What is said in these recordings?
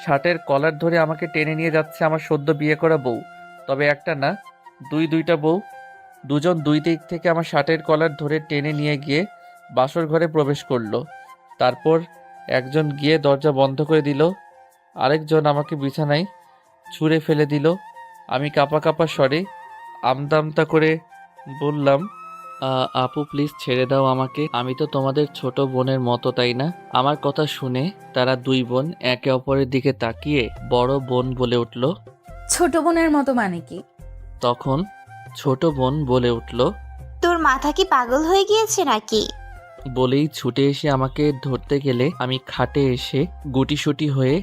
শার্টের কলার ধরে আমাকে টেনে নিয়ে যাচ্ছে আমার সদ্য বিয়ে করা বউ। তবে একটা না, দুইটা বউ। দুজন দুই দিক থেকে আমার শার্টের কলার ধরে টেনে নিয়ে গিয়ে বাসর ঘরে প্রবেশ করলো। তারপর একজন গিয়ে দরজা বন্ধ করে দিল, আরেকজন আমাকে বিছানায় ছুঁড়ে ফেলে দিল। আমি কাঁপা কাঁপা স্বরে আমতা আমতা করে বললাম, আপু প্লিজ ছেড়ে দাও আমাকে, আমি তো তোমাদের ছোট বোনের মতো, তাই না?" আমার কথা শুনে তারা দুই বোন একে অপরের দিকে তাকিয়ে বড় বোন বলে উঠল। ছোট বোনের মতো মানে কি? তখন ছোট বোন বলে উঠল, তোর মাথা কি পাগল হয়ে গিয়েছে নাকি? বলেই ছুটে এসে আমাকে ধরতে গেলে আমি খাটে এসে গুটিসুটি হয়ে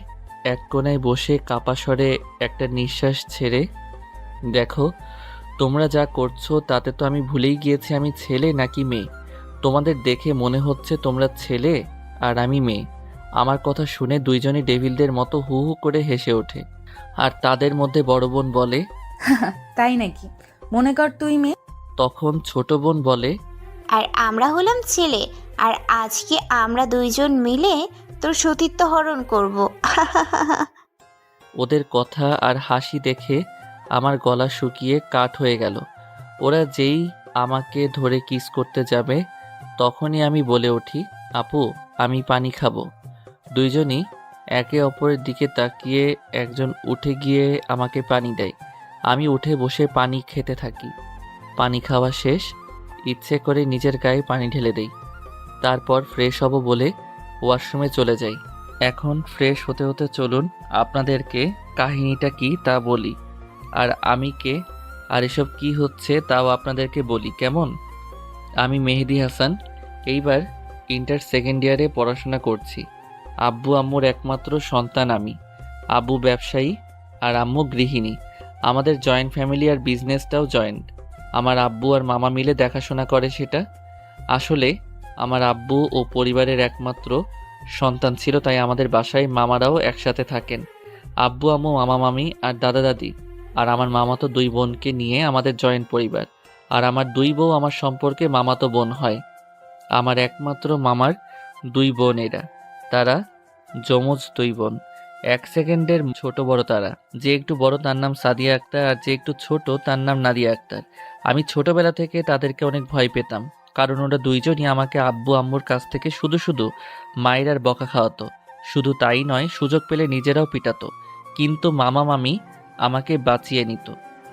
এক কোণায় বসে কাপা স্বরে একটা নিঃশ্বাস ছেড়ে, "দেখো, তোমরা যা করছো তাতে তো আমি ভুলেই গিয়েছি আমি ছেলে নাকি মেয়ে। তোমাদের দেখে মনে হচ্ছে তোমরা ছেলে আর আমি মেয়ে।" আমার কথা শুনে দুইজনই ডেভিলদের মতো হু হু করে হেসে ওঠে। আর তাদের মধ্যে বড় বোন বলে, তাই নাকি? মনে কর তুই মেয়ে। তখন ছোট বোন বলে, আর আমরা হলাম ছেলে, আর আজকে আমরা দুইজন মিলে তোর সতীত্ব হরণ করব। ওদের কথা আর হাসি দেখে আমার গলা শুকিয়ে কাঠ হয়ে গেল। ওরা যেই আমাকে ধরে কিস করতে যাবে তখনই আমি বলে উঠি, "আপু, আমি পানি খাবো।" দুইজনই একে অপরের দিকে তাকিয়ে একজন উঠে গিয়ে আমাকে পানি দেয়। আমি উঠে বসে পানি খেতে থাকি। পানি খাওয়া শেষ, ইচ্ছে করে নিজের গায়ে পানি ঢেলে দেই। তারপর ফ্রেশ হব বলে ওয়াশরুমে চলে যাই। এখন ফ্রেশ হতে হতে চলুন আপনাদেরকে কাহিনীটা কি তা বলি, আর আমি কে আর এসব কি হচ্ছে তাও আপনাদেরকে বলি, কেমন? আমি মেহেদী হাসান, এইবার ইন্টার সেকেন্ড ইয়ারে পড়াশোনা করছি। আব্বু আম্মুর একমাত্র সন্তান আমি। আব্বু ব্যবসায়ী আর আম্মু গৃহিণী। আমাদের জয়েন্ট ফ্যামিলি আর বিজনেসটাও জয়েন্ট। আমার আব্বু আর মামা মিলে দেখাশোনা করে সেটা। আসলে আমার আব্বু ও পরিবারের একমাত্র সন্তান ছিল, তাই আমাদের বাসায় মামারাও একসাথে থাকেন। আব্বু আম্মু, মামা মামি আর দাদা দাদি আর আমার মামাতো দুই বোনকে নিয়ে আমাদের জয়েন্ট পরিবার। আর আমার দুই বউ আমার সম্পর্কে মামাতো বোন হয়। আমার একমাত্র মামার দুই বোন এরা। তারা যমজ দুই বোন, এক সেকেন্ডের ছোট বড় তারা। যে একটু বড় তার নাম সাদিয়া আক্তার, আর যে একটু ছোট তার নাম নাদিয়া আক্তার। আমি ছোটবেলা থেকে তাদেরকে অনেক ভয় পেতাম, কারণ ওরা দুইজনই আমাকে আব্বু আম্মুর কাছ থেকে শুধু শুধু মায়ের আর বকা খাওয়াতো। শুধু তাই নয়, সুযোগ পেলে নিজেরাও পিটাতো। কিন্তু মামা মামি আমাকে বাঁচিয়ে নিত।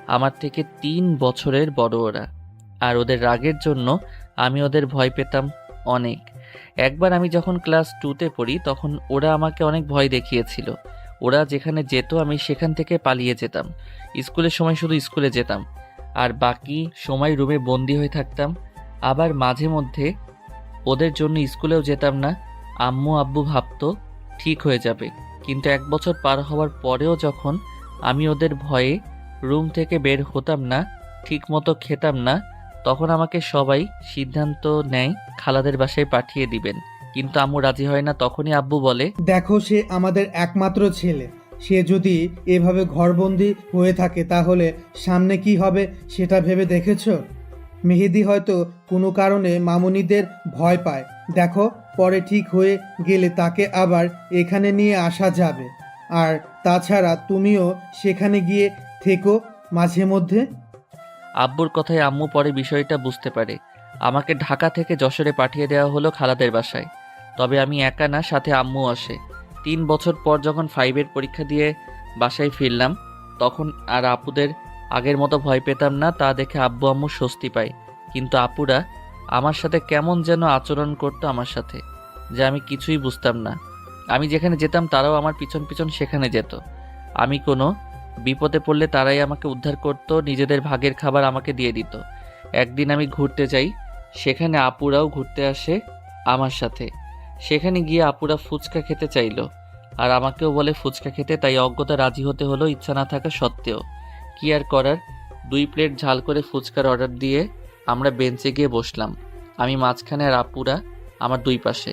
আমার থেকে 3 বছরের বড় ওরা, আর ওদের রাগের জন্য আমি ওদের ভয় পেতাম অনেক। একবার আমি যখন ক্লাস 2তে পড়ি তখন ওরা আমাকে অনেক ভয় দেখিয়েছিল। ওরা যেখানে যেত আমি সেখান থেকে পালিয়ে যেতাম। স্কুলের সময় শুধু স্কুলে যেতাম, আর বাকি সময় রুমে বন্দি হয়ে থাকতাম। আবার মাঝে মধ্যে ওদের জন্য স্কুলেও যেতাম না। আম্মু আব্বু ভাবতো ঠিক হয়ে যাবে, কিন্তু 1 বছর পার হওয়ার পরেও যখন আমি ওদের ভয়ে রুম থেকে বের হতাম না, ঠিক মতো খেতাম না, তখন আমাকে সবাই সিদ্ধান্ত নেয় খালাদের বাসায় পাঠিয়ে দিবেন। কিন্তু আম্মু রাজি হয় না। তখনই আব্বু বলে, দেখো, সে আমাদের একমাত্র ছেলে। সে যদি এভাবে ঘরবন্দি হয়ে থাকে তাহলে সামনে কি হবে সেটা ভেবে দেখেছো? মেহেদি হয়তো কোনো কারণে মামুনিদের ভয় পায়। দেখো, পরে ঠিক হয়ে গেলে তাকে আবার এখানে নিয়ে আসা যাবে। আর তাছাড়া তুমিও সেখানে গিয়ে থেকো মাঝে মধ্যে। আব্বুর কথায় আম্মু পরে বিষয়টা বুঝতে পারে। আমাকে ঢাকা থেকে যশোরে পাঠিয়ে দেওয়া হলো খালাদের বাসায়। তবে আমি একা না, সাথে আম্মু আসে। 3 বছর পর যখন 5-এর পরীক্ষা দিয়ে বাসায় ফিরলাম, তখন আর আপুদের আগের মতো ভয় পেতাম না। তা দেখে আব্বু আম্মু স্বস্তি পায়। কিন্তু আপুরা আমার সাথে কেমন যেন আচরণ করতো আমার সাথে, যা আমি কিছুই বুঝতাম না। আমি যেখানে যেতাম তারাও আমার পিছন পিছন সেখানে যেত। আমি কোনো বিপদে পড়লে তারাই আমাকে উদ্ধার করত, নিজেদের ভাগের খাবার আমাকে দিয়ে দিত। একদিন আমি ঘুরতে যাই, সেখানে আপুরাও ঘুরতে আসে আমার সাথে। সেখানে গিয়ে আপুরা ফুচকা খেতে চাইলো, আর আমাকেও বলে ফুচকা খেতে, তাই অজ্ঞতা রাজি হতে হলো ইচ্ছা না থাকা সত্ত্বেও। কি আর করার, 2 প্লেট ঝাল করে ফুচকার অর্ডার দিয়ে আমরা বেঞ্চে গিয়ে বসলাম। আমি মাঝখানে আর আপুরা আমার দুই পাশে।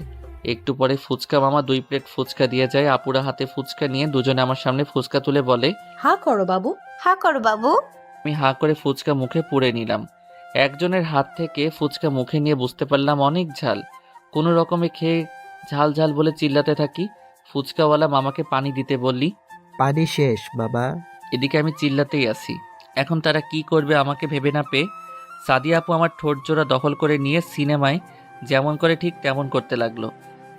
একটু পরে ফুচকা মামা 2 প্লেট ফুচকা দিয়ে যায়। আপুরা হাতে ফুচকা নিয়ে দুজনে আমার সামনে ফুচকা তুলে বলে, হা করো বাবু। হা করো বাবু। আমি হাঁ করে ফুচকা মুখে পুরে নিলাম। একজনের হাত থেকে ফুচকা মুখে নিয়ে বুঝতে পারলাম অনেক ঝাল। কোনো রকমে খেয়ে ঝাল ঝাল বলে চিল্লাতে থাকি। ফুচকাওয়ালা মামাকে পানি দিতে বললি। পানি শেষ বাবা। এদিকে আমি চিল্লাতেই আছি। এখন তারা কি করবে আমাকে ভেবে না পেয়ে সাদিয়া আপু আমার ঠোঁট জোড়া দখল করে নিয়ে সিনেমায় যেমন করে ঠিক তেমন করতে লাগলো।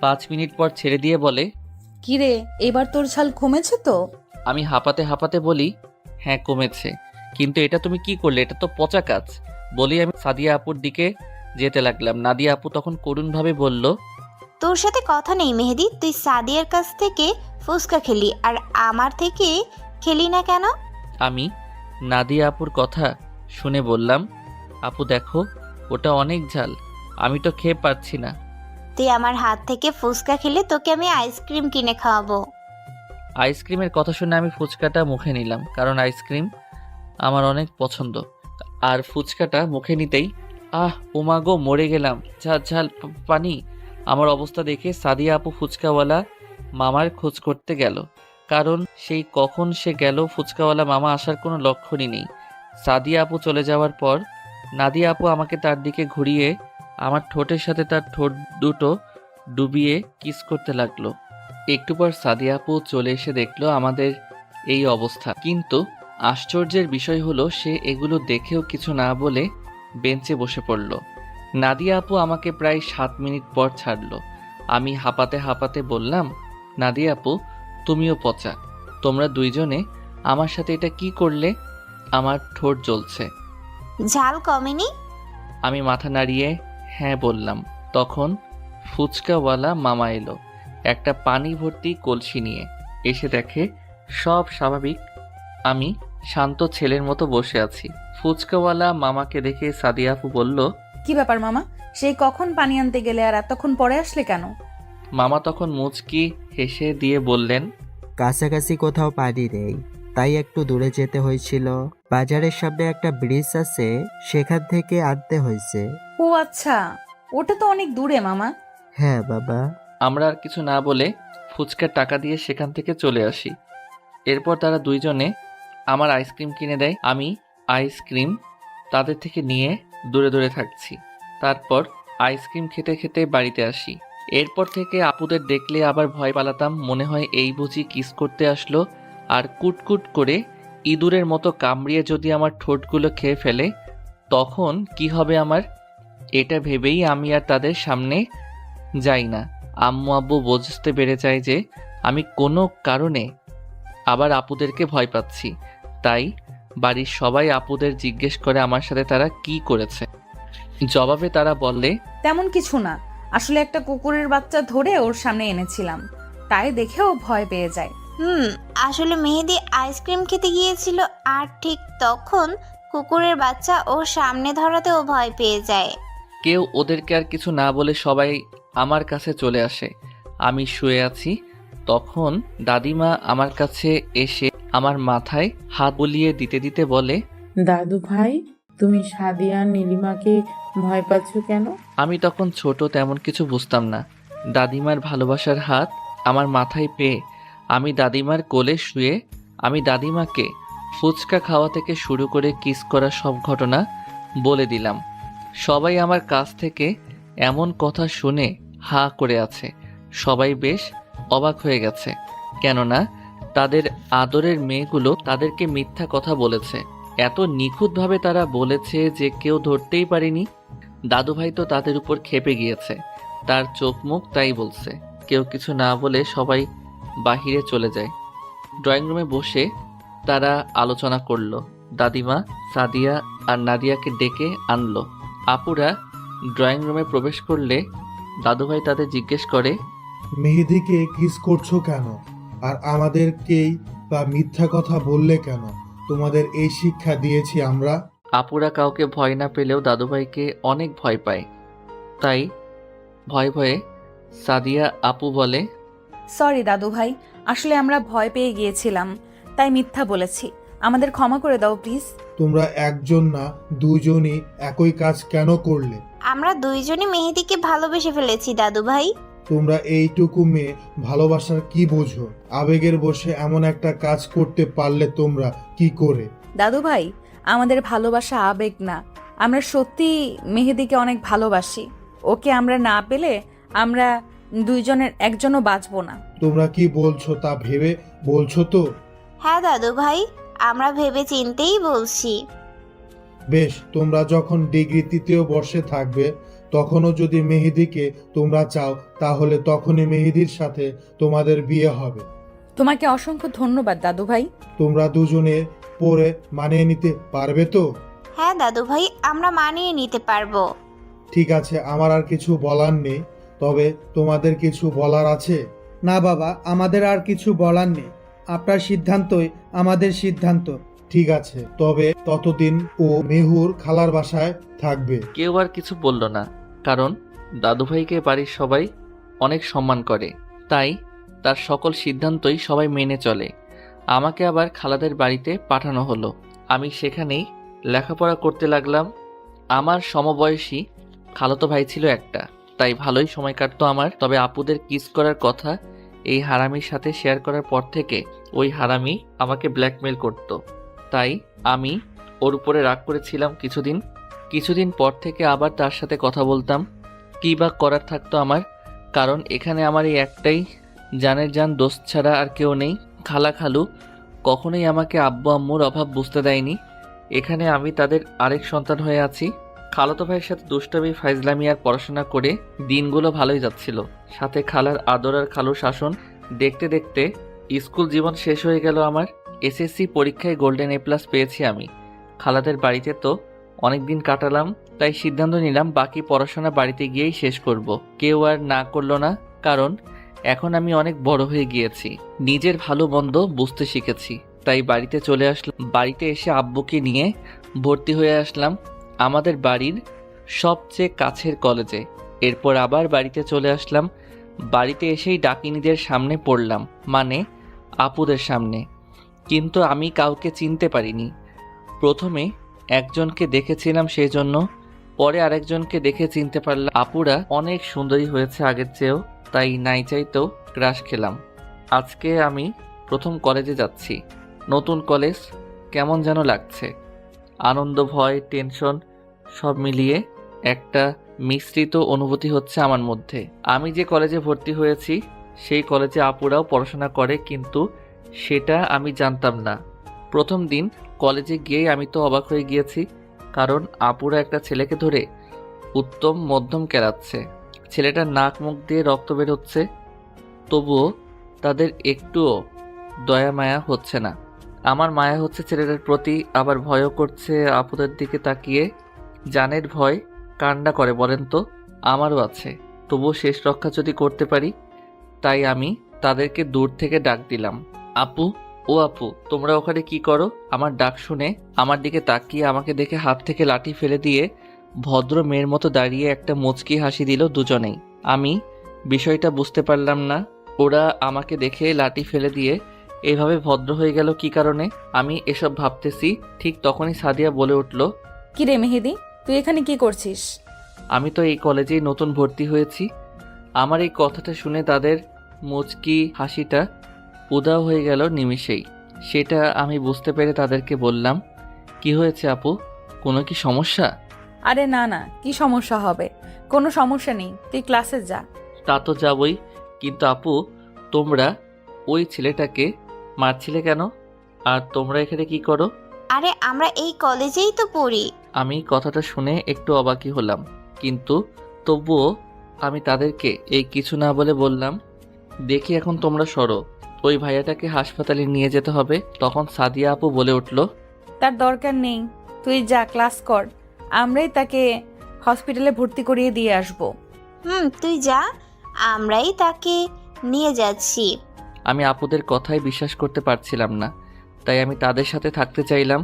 5 মিনিট পর ছেড়ে দিয়ে বলে, কিরে, এবার তোর ছাল কমেছে তো? আমি হাঁপাতে হাঁপাতে বলি, হ্যাঁ কমেছে, কিন্তু এটা তুমি কি করলে? এটা তো পচা কাজ। বলি আমি সাদিয়া আপুর দিকে যেতে লাগলাম। নাদিয়া আপু তখন করুণভাবে বলল, তোর সাথে কথা নেই মেহেদি, তুই সাদিয়ার কাছ থেকে ফুচকা খেলি আর আমার থেকে খেলি না কেন? আমি নাদিয়া আপুর কথা শুনে বললাম, আপু দেখো, ওটা অনেক ঝাল, আমি তো খেয়ে পারছি না। তুই আমার হাত থেকে ফুচকা খেলে তোকে আমি আইসক্রিম কিনে খাওয়াবো। আইসক্রিমের কথা শুনে আমি ফুচকাটা মুখে নিলাম, কারণ আইসক্রিম আমার অনেক পছন্দ। আর ফুচকাটা মুখে নিতেই ওমাগো মরে গেলাম, ঝাল ঝাল পানি। আমার অবস্থা দেখে সাদিয়া আপু ফুচকাওয়ালা মামার খোঁজ করতে গেল, কারণ সেই কখন সে গেল ফুচকাওয়ালা মামা আসার কোনো লক্ষণই নেই। সাদিয়া আপু চলে যাওয়ার পর নাদিয়া আপু আমাকে তার দিকে ঘুরিয়ে আমার ঠোঁটের সাথে তার ঠোঁট দুটো ডুবিয়ে কিস করতে লাগলো। একটু পর সাদিয়া আপু চলে এসে দেখলো আমাদের এই অবস্থা, কিন্তু আশ্চর্যের বিষয় হলো সে এগুলো দেখেও কিছু না বলে বেঞ্চে বসে পড়ল। নাদিয়া আপু আমাকে প্রায় 7 মিনিট পর ছাড়লো। আমি হাঁপাতে হাঁপাতে বললাম, নাদিয়া আপু তুমিও পচা, তোমরা দুইজনে আমার সাথে এটা কি করলে? আমার ঠোঁট জ্বলছে। ঝাল কমেনি? আমি মাথা নাড়িয়ে হ্যাঁ বললাম। তখন ফুচকাওয়ালা মামা এলো একটা পানি ভর্তি কলসি নিয়ে। এসে দেখে সব স্বাভাবিক, আমি শান্ত ছেলের মতো বসে আছি। ফুচকাওয়ালা মামাকে দেখে সাদিয়া আপু বলল, কি ব্যাপার মামা, সেই কখন পানি আনতে গেলে আর এতক্ষণ পরে আসলে কেন? মামা তখন মুচকি হেসে দিয়ে বললেন, কাছাকাছি কোথাও পানি নেই, তাই একটু দূরে যেতে হয়েছিল। বাজারের সামনে একটা ব্রিজ আছে, সেখান থেকে আনতে হয়েছে। ও আচ্ছা, ওটা তো অনেক দূরে মামা। হ্যাঁ বাবা। আমরা আর কিছু না বলে ফুচকার টাকা দিয়ে সেখান থেকে চলে আসি। এরপর তারা দুইজনে আমার আইসক্রিম কিনে দেয়। আমি আইসক্রিম তাদের থেকে নিয়ে দূরে দূরে থাকছি। তারপর আইসক্রিম খেতে খেতে বাড়িতে আসি। এরপর থেকে আপুদের দেখলে আবার ভয় পালাতাম, মনে হয় এই বুঝি কিস করতে আসলো, আর কুটকুট করে ইঁদুরের মতো কামড়িয়ে যদি আমার ঠোঁটগুলো খেয়ে ফেলে তখন কি হবে আমার। এটা ভেবেই আমি আর তাদের সামনে যাই না। আম্মু আব্বু বুঝতে পেরে যায় যে আমি কোনো কারণে আবার আপুদেরকে ভয় পাচ্ছি, তাই বাড়ির সবাই আপুদের জিজ্ঞেস করে আমার সাথে তারা কি করেছে। জবাবে তারা বললে, তেমন কিছু না, আসলে একটা কুকুরের বাচ্চা ধরে ওর সামনে এনেছিলাম, তাই দেখেও ভয় পেয়ে যায়। আসলে মেহেদি আইসক্রিম খেতে গিয়েছিল আর ঠিক তখন কুকুরের বাচ্চা ওর সামনে ধরাতে ও ভয় পেয়ে যায়। কেউ ওদেরকে আর কিছু না বলে সবাই আমার কাছে চলে আসে। আমি শুয়ে আছি, তখন দাদিমা আমার কাছে এসে আমার মাথায় হাত বুলিয়ে দিতে দিতে বলে, দাদু ভাই, তুমি সাদিয়া নীলিমাকে ভয় পাচ্ছ কেন? আমি তখন ছোট, তেমন কিছু বুঝতাম না। দাদিমার ভালোবাসার হাত আমার মাথায় পেয়ে আমি দাদিমার কোলে শুয়ে আমি দাদিমাকে ফুচকা খাওয়া থেকে শুরু করে কিস করা সব ঘটনা বলে দিলাম। সবাই আমার কাছ থেকে এমন কথা শুনে হা করে আছে। সবাই বেশ অবাক হয়ে গেছে, কেননা তাদের আদরের মেয়েগুলো তাদেরকে মিথ্যা কথা বলেছে। এত নিখুঁতভাবে তারা বলেছে যে কেউ ধরতেই পারেনি। দাদুভাই তো তাদের উপর ক্ষেপে গিয়েছে, তার চোখ মুখ তাই বলছে। কেউ কিছু না বলে সবাই বাহিরে চলে যায়। ড্রয়িং রুমে বসে তারা আলোচনা করলো। দাদিমা সাদিয়া আর নাদিয়াকে ডেকে আনলো। আপুরা ড্রয়িং রুমে প্রবেশ করলে দাদুভাই তাদের জিজ্ঞেস করে, মেহেদিকে কিস করছো কেন? আর আমাদেরকেই বা মিথ্যা কথা বললে কেন? তোমাদের এই শিক্ষা দিয়েছি আমরা? আপুরা কাউকে ভয় না পেলেও দাদুভাইকে অনেক ভয় পায়, তাই ভয়ে ভয়ে সাদিয়া আপু বলে, সরি দাদু ভাই, আসলে আমরা ভয় পেয়ে গিয়েছিলাম, তাই মিথ্যা বলেছি, আমাদের ক্ষমা করে দাও প্লিজ। তোমরা একজন না দুজনই একই কাজ কেন করলে? আমরা দুইজনই মেহেদিকে ভালোবেসে ফেলেছি দাদু ভাই। তোমরা এইটুকু মেয়ে ভালোবাসার কি বোঝো? আবেগের বশে এমন একটা কাজ করতে পারলে তোমরা কি করে? দাদু ভাই, আমাদের ভালোবাসা আবেগ না, আমরা সত্যি মেহেদিকে অনেক ভালোবাসি। ওকে আমরা না পেলে আমরা দুইজনের একজনও বাঁচবো না। তোমরা কি বলছো তা ভেবে বলছো তো? হ্যাঁ দাদু ভাই, আমরা ভেবে চিন্তেই বলছি। বেশ, তোমরা যখন ডিগ্রি 3য় বর্ষে থাকবে তখনও যদি মেহেদিকে তোমরা চাও তাহলে তখনই মেহেদির সাথে তোমাদের বিয়ে হবে। তোমাকে অসংখ্য ধন্যবাদ দাদু ভাই। তোমরা দুজনে পরে মানিয়ে নিতে পারবে তো? হ্যাঁ দাদু ভাই, আমরা মানিয়ে নিতে পারবো। ঠিক আছে, আমার আর কিছু বলার নেই। তবে তোমাদের কিছু বলার আছে? না বাবা, আমাদের আর কিছু বলার নেই। আপনার সিদ্ধান্তই আমাদের সিদ্ধান্ত। ঠিক আছে, তবে ততদিন ও মেহুর খালার বাসায় থাকবে। কেউ আর কিছু বলল না, কারণ দাদুভাইকে বাড়ির সবাই অনেক সম্মান করে, তাই তার সকল সিদ্ধান্তই সবাই মেনে চলে। আমাকে আবার খালাদের বাড়িতে পাঠানো হলো। আমি সেখানেই লেখাপড়া করতে লাগলাম। আমার সমবয়সী খালাতো ভাই ছিল একটা, তাই ভালোই সময় কাটতো আমার। তবে আপুদের কিস করার কথা এই হারামির সাথে শেয়ার করার পর থেকে ওই হারামি আমাকে ব্ল্যাকমেল করত, তাই আমি ওর উপরে রাগ করেছিলাম কিছুদিন পর থেকে আবার তার সাথে কথা বলতাম। কী বা করার থাকতো আমার, কারণ এখানে আমার এই একটাই জানের জান দোস্ত ছাড়া আর কেউ নেই। খালা খালু কখনোই আমাকে আব্বু আম্মুর অভাব বুঝতে দেয়নি। এখানে আমি তাদের আরেক সন্তান হয়ে আছি। খালাতো ভাইয়ের সাথে দুষ্টামি ফাইজলামি আর পড়াশোনা করে দিনগুলো ভালোই যাচ্ছিল। সাথে খালার আদর আর খালুর শাসন দেখতে দেখতে স্কুল জীবন শেষ হয়ে গেল আমার। এসএসসি পরীক্ষায় গোল্ডেন A+ পেয়েছি আমি। খালাদের বাড়িতে তো অনেক দিন কাটালাম, তাই সিদ্ধান্ত নিলাম বাকি পড়াশোনা বাড়িতে গিয়েই শেষ করব। কেউ আর না করলো না, কারণ এখন আমি অনেক বড় হয়ে গিয়েছি, নিজের ভালো মন্দ বুঝতে শিখেছি। তাই বাড়িতে চলে আসলাম। বাড়িতে এসে আব্বুকে নিয়ে ভর্তি হয়ে আসলাম আমাদের বাড়ির সবচেয়ে কাছের কলেজে। এরপর আবার বাড়িতে চলে আসলাম। বাড়িতে এসেই ডাকিনীদের সামনে পড়লাম, মানে আপুদের সামনে। কিন্তু আমি কাউকে চিনতে পারিনি। প্রথমে একজনকে দেখেছিলাম সেই জন্য, পরে আরেকজনকে দেখে চিনতে পারলাম। আপুরা অনেক সুন্দরী হয়েছে আগের চেয়েও, তাই নাই চাইতেও ক্রাশ খেলাম। আজকে আমি প্রথম কলেজে যাচ্ছি, নতুন কলেজ, কেমন যেন লাগছে। আনন্দ, ভয়, টেনশন সব মিলিয়ে একটা মিশ্রিত অনুভূতি হচ্ছে আমার মধ্যে। আমি যে কলেজে ভর্তি হয়েছি সেই কলেজে আপুরাও পড়াশোনা করে, কিন্তু সেটা আমি জানতাম না। প্রথম দিন কলেজে গিয়েই আমি তো অবাক হয়ে গিয়েছি, কারণ আপুরা একটা ছেলেকে ধরে উত্তম মধ্যম কেলাচ্ছে। ছেলেটার নাক মুখ দিয়ে রক্ত বের হচ্ছে, তবুও তাদের একটুও দয়া মায়া হচ্ছে না। আমার মায়া হচ্ছে ছেলেটার প্রতি, আবার ভয়ও করছে আপুদের দিকে তাকিয়ে। জানের ভয় কান্না করে বলেন তো? আমারও আছে, তবুও শেষ রক্ষা যদি করতে পারি। তাই আমি তাদেরকে দূর থেকে ডাক দিলাম, আপু, ও আপু, তোমরা ওখানে কি করো? আমার ডাক শুনে আমার দিকে তাকিয়ে আমাকে দেখে হাত থেকে লাঠি ফেলে দিয়ে ভদ্র মেয়ের মতো দাঁড়িয়ে একটা মুচকি হাসি দিল দুজনেই। আমি বিষয়টা বুঝতে পারলাম না, ওরা আমাকে দেখে লাঠি ফেলে দিয়ে এভাবে ভদ্র হয়ে গেল কি কারণে। আমি এসব ভাবতেছি, ঠিক তখনই সাদিয়া বলে উঠল, কি রে মেহেদি, তুই এখানে কি করছিস? আমি তো এই কলেজেই নতুন ভর্তি হয়েছি। আমার এই কথাটা শুনে তাদের মুচকি হাসিটা উধাও হয়ে গেল নিমিষেই। সেটা আমি বুঝতে পেরে তাদেরকে বললাম, কি হয়েছে আপু, কোনো কি সমস্যা? আরে না না, কি সমস্যা হবে? কোনো সমস্যা নেই, তুই ক্লাসে যা। তা তো যাবই, কিন্তু আপু, তোমরা ওই ছেলেটাকে মারছিলে কেন? আর তোমরা এখানে কি করো? আরে আমরা এই কলেজেই তো পড়ি। আমি কথাটা শুনে একটু অবাকই হলাম, কিন্তু তবুও আমি তাদেরকে এই কিছু না বলে বললাম, দেখি এখন তোমরা সরো, ওই ভাইয়াটাকে হাসপাতালে নিয়ে যেতে হবে। তখন সাদিয়া আপু বলে উঠল, তার দরকার নেই, তুই যা, ক্লাস কর, আমরাই তাকে হসপিটালে ভর্তি করিয়ে দিয়ে আসবো। তুই যা, আমরাই তাকে নিয়ে যাচ্ছি। আমি আপুদের কথাই বিশ্বাস করতে পারছিলাম না, তাই আমি তাদের সাথে থাকতে চাইলাম।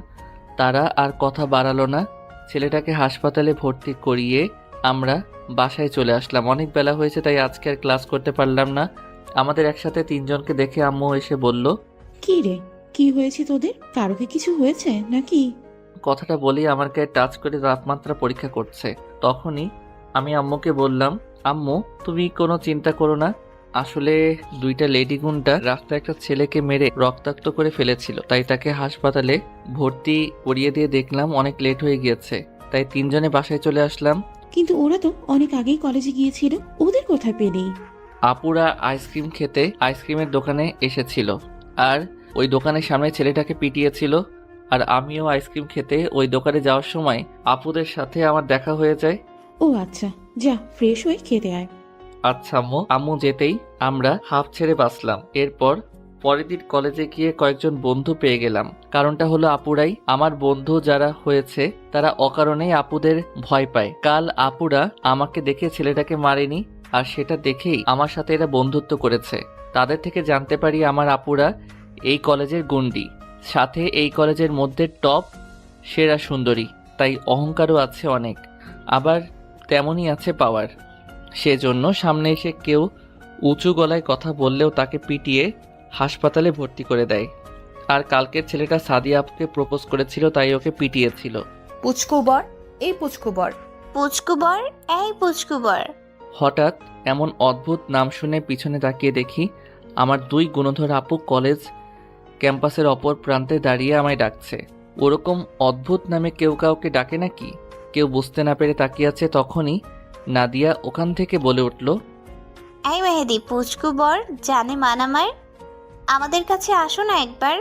তারা আর কথা বাড়ালো না। ছেলেটাকে হাসপাতালে ভর্তি করিয়ে আমরা বাসায় চলে আসলাম। অনেক বেলা হয়েছে, তাই আজকে আর ক্লাস করতে পারলাম না। আমাদের একসাথে তিনজনকে দেখে আম্মু এসে বলল, কি রে, কি হয়েছে তোদের? কারো কি কিছু হয়েছে নাকি? কথাটা বলেই আমার গায়ে টাচ করে তাপমাত্রা পরীক্ষা করছে। তখনই আমি আম্মুকে বললাম, আম্মু, তুমি কোনো চিন্তা করো না, আসলে দুইটা লেডি গুন্ডা রাস্তায় একটা ছেলেকে মেরে রক্তাক্ত করে ফেলেছিল, তাই তাকে হাসপাতালে ভর্তি করিয়ে দিয়ে দেখলাম অনেক লেট হয়ে গিয়েছে, তাই তিনজনে বাসায় চলে আসলাম। কিন্তু ওরা তো অনেক আগেই কলেজে গিয়েছিল, ওদের কোথায় পেলি? আপুরা আইসক্রিম খেতে আইসক্রিমের দোকানে এসেছিল আর ওই দোকানের সামনে ছেলেটাকে পিটিয়েছিল। আর আমিও আইসক্রিম খেতে ওই দোকানে যাওয়ার সময় আপুদের সাথে আমার দেখা হয়ে যায়। ও আচ্ছা, যা ফ্রেশ হয়ে খেতে আয়। আচ্ছা আম্মু। আম্মু যেতেই আমরা হাফ ছেড়ে বাঁচলাম। এরপর পরের দিন কলেজে গিয়ে কয়েকজন বন্ধু পেয়ে গেলাম। কারণটা হলো আপুরাই। আমার বন্ধু যারা হয়েছে তারা অকারণেই আপুদের ভয় পায়। কাল আপুরা আমাকে দেখে ছেলেটাকে মারেনি, আর সেটা দেখেই আমার সাথে এরা বন্ধুত্ব করেছে। তাদের থেকে জানতে পারি আমার আপুরা এই কলেজের গুন্ডি, সাথে এই কলেজের মধ্যে টপ সেরা সুন্দরী, তাই অহংকারও আছে অনেক, আবার তেমনই আছে পাওয়ার। সেজন্য সামনে এসে কেউ উঁচু গলায় কথা বললেও তাকে পিটিয়ে হাসপাতালে ভর্তি করে দেয়। আর কালকের ছেলেটা সাদিয়া আপুকে প্রপোজ করেছিল, তাই ওকে পিটিয়েছিল। পুচকুবর, এই পুচকুবর। পুচকুবর, এই পুচকুবর। হঠাৎ এমন অদ্ভুত নাম শুনে পিছনে তাকিয়ে দেখি আমার 2 গুণধর আপু কলেজ ক্যাম্পাসের অপর প্রান্তে দাঁড়িয়ে আমায় ডাকছে। ওরকম অদ্ভুত নামে কেউ কাউকে ডাকে নাকি? কেউ বুঝতে না পেরে তাকিয়ে আছে। তখনই নাদিয়া ওখান থেকে বলে উঠল, এই মেহেদি, পুচকুবর জানে মানামার, আমাদের কাছে আসো না একবার।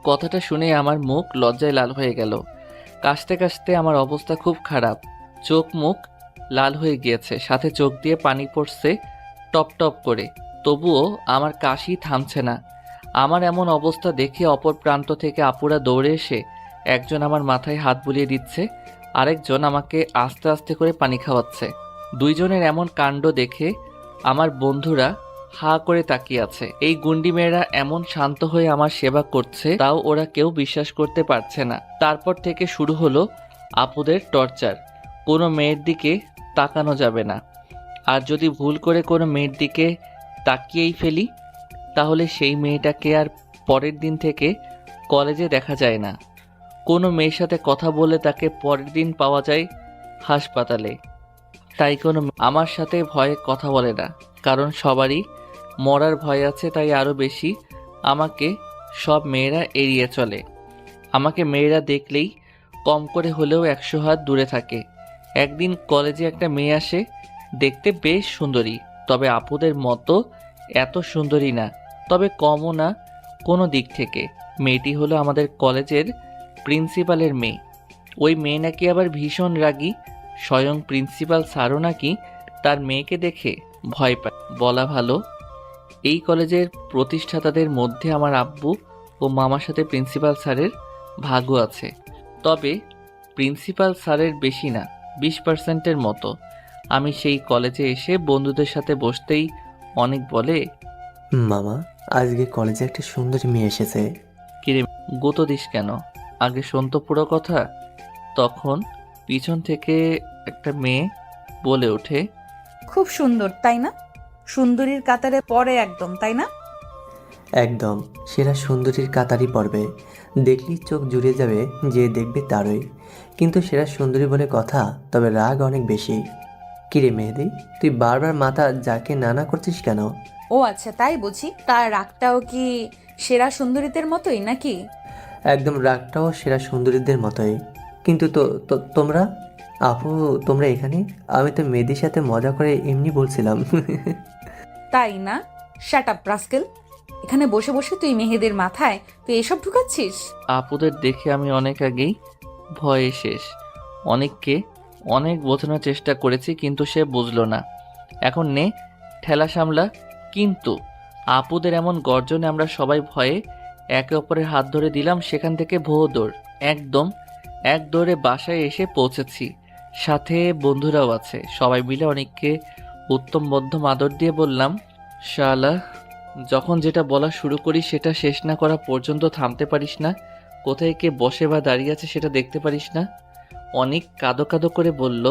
কথাটা শুনে আমার মুখ লজ্জায় লাল হয়ে গেল। কাশতে কাশতে আমার অবস্থা খুব খারাপ। চোখ মুখ লাল হয়ে গিয়েছে, সাথে চোখ দিয়ে পানি পড়ছে টপ টপ করে। তবুও আমার কাশি থামছে না। আমার এমন অবস্থা দেখে অপর প্রান্ত থেকে আপুরা দৌড়ে এসে একজন আমার মাথায় হাত বুলিয়ে দিচ্ছে, আরেকজন আমাকে আস্তে আস্তে করে পানি খাওয়াচ্ছে। 2 জনের এমন কাণ্ড দেখে আমার বন্ধুরা হা করে তাকিয়ে আছে। এই গুন্ডি মেয়েরা এমন শান্ত হয়ে আমার সেবা করছে, তাও ওরা কেউ বিশ্বাস করতে পারছে না। তারপর থেকে শুরু হলো আপুদের টর্চার। কোনো মেয়ের দিকে তাকানো যাবে না, আর যদি ভুল করে কোনো মেয়ের দিকে তাকিয়েই ফেলি তাহলে সেই মেয়েটাকে আর পরের দিন থেকে কলেজে দেখা যায় না। কোনো মেয়ের সাথে কথা বলে তাকে পরের দিন পাওয়া যায় হাসপাতালে। তাই কোনো আমার সাথে ভয়ে কথা বলে না, কারণ সবারই মরার ভয় আছে। তাই আরও বেশি আমাকে সব মেয়েরা এড়িয়ে চলে। আমাকে মেয়েরা দেখলেই কম করে হলেও 100 হাত দূরে থাকে। একদিন কলেজে একটা মেয়ে আসে, দেখতে বেশ সুন্দরী, তবে আপুদের মতো এত সুন্দরী না, তবে কমও না কোনো দিক থেকে। মেয়েটি হলো আমাদের কলেজের প্রিন্সিপালের মেয়ে। ওই মেয়ে নাকি আবার ভীষণ রাগী। স্বয়ং প্রিন্সিপাল স্যারও নাকি তার মেয়েকে দেখে ভয় পায়। বলা ভালো, এই কলেজের প্রতিষ্ঠাতাদের মধ্যে আমার আব্বু ও মামার সাথে প্রিন্সিপাল স্যারের ভাগ্য আছে। তবে প্রিন্সিপাল স্যারের বেশি না, 20%-এর মতো। আমি সেই কলেজে এসে বন্ধুদের সাথে বসতেই অনেক বলে, মামা, আজকে কলেজে একটা সুন্দরী মেয়ে এসেছে। কিরে গুঁতো দিস কেন? আগে শোন তো পুরো কথা। তখন পিছন থেকে একটা মেয়ে বলে ওঠে, খুব সুন্দর তাই না? সুন্দরীর কাতারে পড়ে একদম, তাই না? একদম সেরা সুন্দরীর কাতারই পড়বে, দেখলেই চোখ জুড়িয়ে যাবে, যে দেখবে তারই। কিন্তু সেরা সুন্দরী বলে কথা, তবে রাগ অনেক বেশি। কিরে মেহেদি, তুই বারবার মাথা যাকে নানা করছিস কেন? ও আচ্ছা, তাই বুঝি। তার রাগটাও কি সেরা সুন্দরীদের মতোই নাকি? একদম রাগটাও সেরা সুন্দরীদের মতোই। কিন্তু তোমরা আপু, তোমরা এখানে? আমি তো মেহেদির সাথে মজা করে এমনি বলছিলাম। তাই না? Shut up rascal. এখানে বসে বসে তুই মেহেদের মাথায় তুই এসব ঢুকাচ্ছিস? আপুদের দেখে আমি অনেক আগেই ভয়ে শেষ। অনেককে অনেক বোঝানোর চেষ্টা করেছি, কিন্তু সে বুঝলো না। এখন নে ঠেলা সামলা। কিন্তু আপুদের এমন গর্জনে আমরা সবাই ভয়ে একে অপরের হাত ধরে দিলাম। সেখান থেকে ভো দৌড়, একদম এক দৌড়ে বাসায় এসে পৌঁছেছি। সাথে বন্ধুরাও আছে। সবাই মিলে অনেককে উত্তম মধ্যম আদর দিয়ে বললাম, শালা, যখন যেটা বলা শুরু করি সেটা শেষ না করা পর্যন্ত থামতে পারিস না। কোথায় কে বসে বা দাঁড়িয়ে আছে সেটা দেখতে পারিস না। অনেক কাঁদো কাঁদো করে বলল,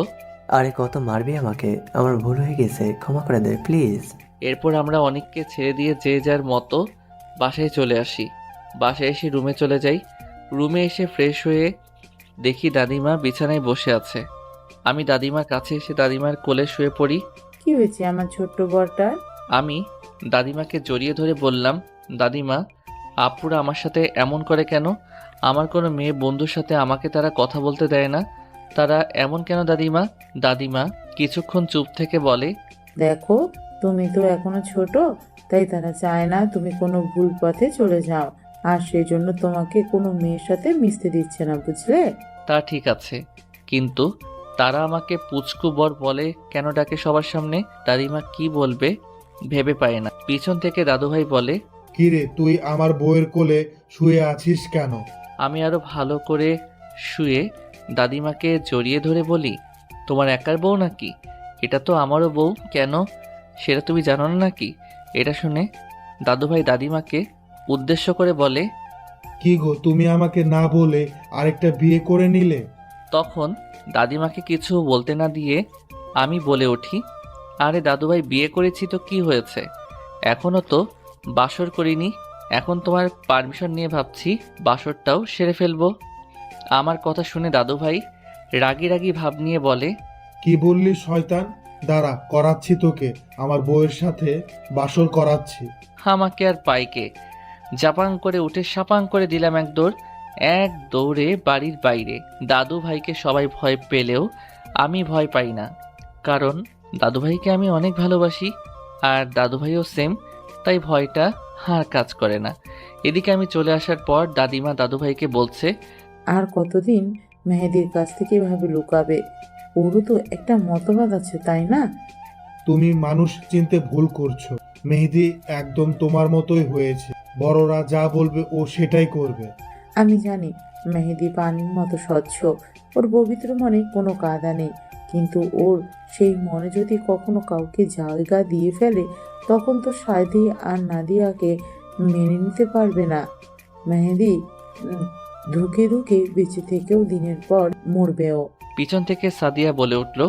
আরে কত মারবি আমাকে? আমার ভুল হয়ে গেছে, ক্ষমা করে দে প্লিজ। এরপর আমরা অনেককে ছেড়ে দিয়ে যে যার মতো বাসায় চলে আসি। বাসায় এসে রুমে চলে যাই। রুমে এসে ফ্রেশ হয়ে দেখি দাদিমা বিছানায় বসে আছে। আমি দাদিমার কাছে এসে দাদিমার কোলে শুয়ে পড়ি। কি হয়েছে আমার ছোট্ট বরটার? আমি দাদিমাকে জড়িয়ে ধরে বললাম, দাদিমা, আপুরা আমার সাথে এমন করে কেন? আমার কোনো মেয়ে বন্ধুর সাথে আমাকে তারা কথা বলতে দেয় না। তারা এমন কেন দাদিমা? দাদিমা কিছুক্ষণ চুপ থেকে বলে, দেখো, তুমি তো এখনো ছোট, তাই তারা চায় না তুমি কোনো ভুল পথে চলে যাও, আর সেই জন্য তোমাকে কোনো মেয়ের সাথে মিশতে দিচ্ছে না, বুঝলে? তা ঠিক আছে, কিন্তু তারা আমাকে পুচকু বর বলে কেন ডাকে সবার সামনে? দাদিমা কি বলবে ভেবে পায় না। পিছন থেকে দাদুভাই বলে, কিরে তুই আমার বউয়ের কোলে শুয়ে আছিস কেন? আমি আরো ভালো করে শুয়ে দাদিমাকে জড়িয়ে ধরে বলি, তোমার একার বউ নাকি? এটা তো আমারও বউ। কেন সেটা তুমি জানো না নাকি? এটা শুনে দাদুভাই দাদিমাকে উদ্দেশ্য করে বলে, কি গো, তুমি আমাকে না বলে আরেকটা বিয়ে করে নিলে? তখন দাদিমাকে কিছু বলতে না দিয়ে আমি বলে উঠি, আরে দাদুভাই, বিয়ে করেছি তো কি হয়েছে? এখনও তো বাসর করিনি। এখন তোমার পারমিশন নিয়ে ভাবছি বাসরটাও সেরে ফেলবো। আমার কথা শুনে দাদুভাই রাগী রাগী ভাব নিয়ে বলে, কি বললি শয়তান? দাঁড়া, করাচ্ছি তোকে, আমার বউয়ের সাথে বাসর করাচ্ছি। আমাকে আর পাইকে জাপাং করে উঠে সাপাং করে দিলাম এক দৌড়ে বাড়ির বাইরে। দাদু ভাইকে সবাই ভয় পেলেও আমি ভয় পাই না, কারণ দাদু ভাইকে আমি অনেক ভালোবাসি, আর দাদু ভাইও সেম, তাই ভয়টা আর কাজ করে না। এদিকে আমি চলে আসার পর দাদিমা দাদু ভাইকে বলছে, আর কতদিন মেহেদির কাছ থেকে এভাবে লুকাবে? ওরও তো একটা মতবাদ আছে, তাই না? তুমি মানুষ চিনতে ভুল করছো। মেহেদি একদম তোমার মতোই হয়েছে। বড়রা যা বলবে ও সেটাই করবে। আমি জানি মেহেদি পানির মতো স্বচ্ছ, ওর পবিত্র মনে কোনো কাদা নেই, কিন্তু ওর সেই মনে যদি কখনো কাউকে জায়গা দিয়ে ফেলে, তখন তো সাদি আর নাদিয়াকে মেনে নিতে পারবে না। মেহেদি ধুকে ধুকে বেঁচে থেকেও দিনের পর মরবেও। পিছন থেকে সাদিয়া বলে উঠল,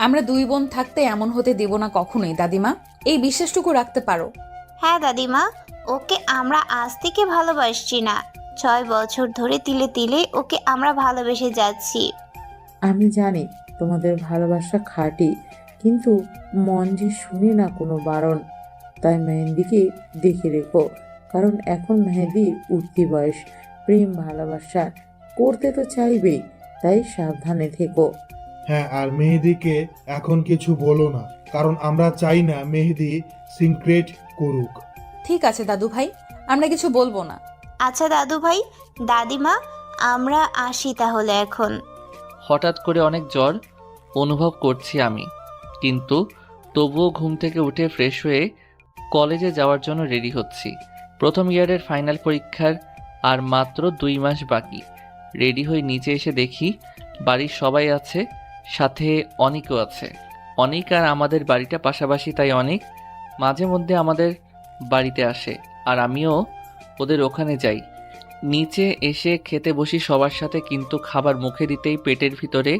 আমরা দুই বোন থাকতে এমন হতে দেব না কখনোই দাদিমা, এই বিশ্বাসটুকু রাখতে পারো। হ্যাঁ দাদিমা, ওকে আমরা আজ থেকে ভালোবাসছি না, 6 বছর ধরে তিলে তিলে ওকে আমরা ভালোবেসে যাচ্ছি। আমি জানি তোমাদের ভালোবাসা খাঁটি, কিন্তু মন যে শুনে না কোনো বারণ। তাই মেহেন্দিকে দেখে রেখো, কারণ এখন মেহেদির উঠতি বয়স, প্রেম ভালোবাসা করতে তো চাইবেই, তাই সাবধানে থেকো। হ্যাঁ, আর মেহেদিকে এখন কিছু বলো না, কারণ আমরা চাই না মেহেদি সিক্রেট করুক। ঠিক আছে দাদু ভাই, আমরা কিছু বলবো না। আচ্ছা দাদু ভাই, দাদিমা, আমরা আসি তাহলে এখন। হঠাৎ করে অনেক জ্বর অনুভব করছি আমি, কিন্তু তবুও ঘুম থেকে উঠে ফ্রেশ হয়ে কলেজে যাওয়ার জন্য রেডি হচ্ছি। প্রথম ইয়ারের ফাইনাল পরীক্ষার আর মাত্র 2 মাস বাকি। রেডি হয়ে নিচে এসে দেখি বাড়ির সবাই আছে, সাথে অনিকও আছে। অনিক আর আমাদের বাড়িটা পাশাপাশি, তাই অনিক মাঝে মধ্যে আমাদের বাড়িতে আসে, আর আমিও ওদের ওখানে যাই। নিচে এসে খেতে বসি সবার সাথে, কিন্তু খাবার মুখে দিতেই পেটের ভিতরে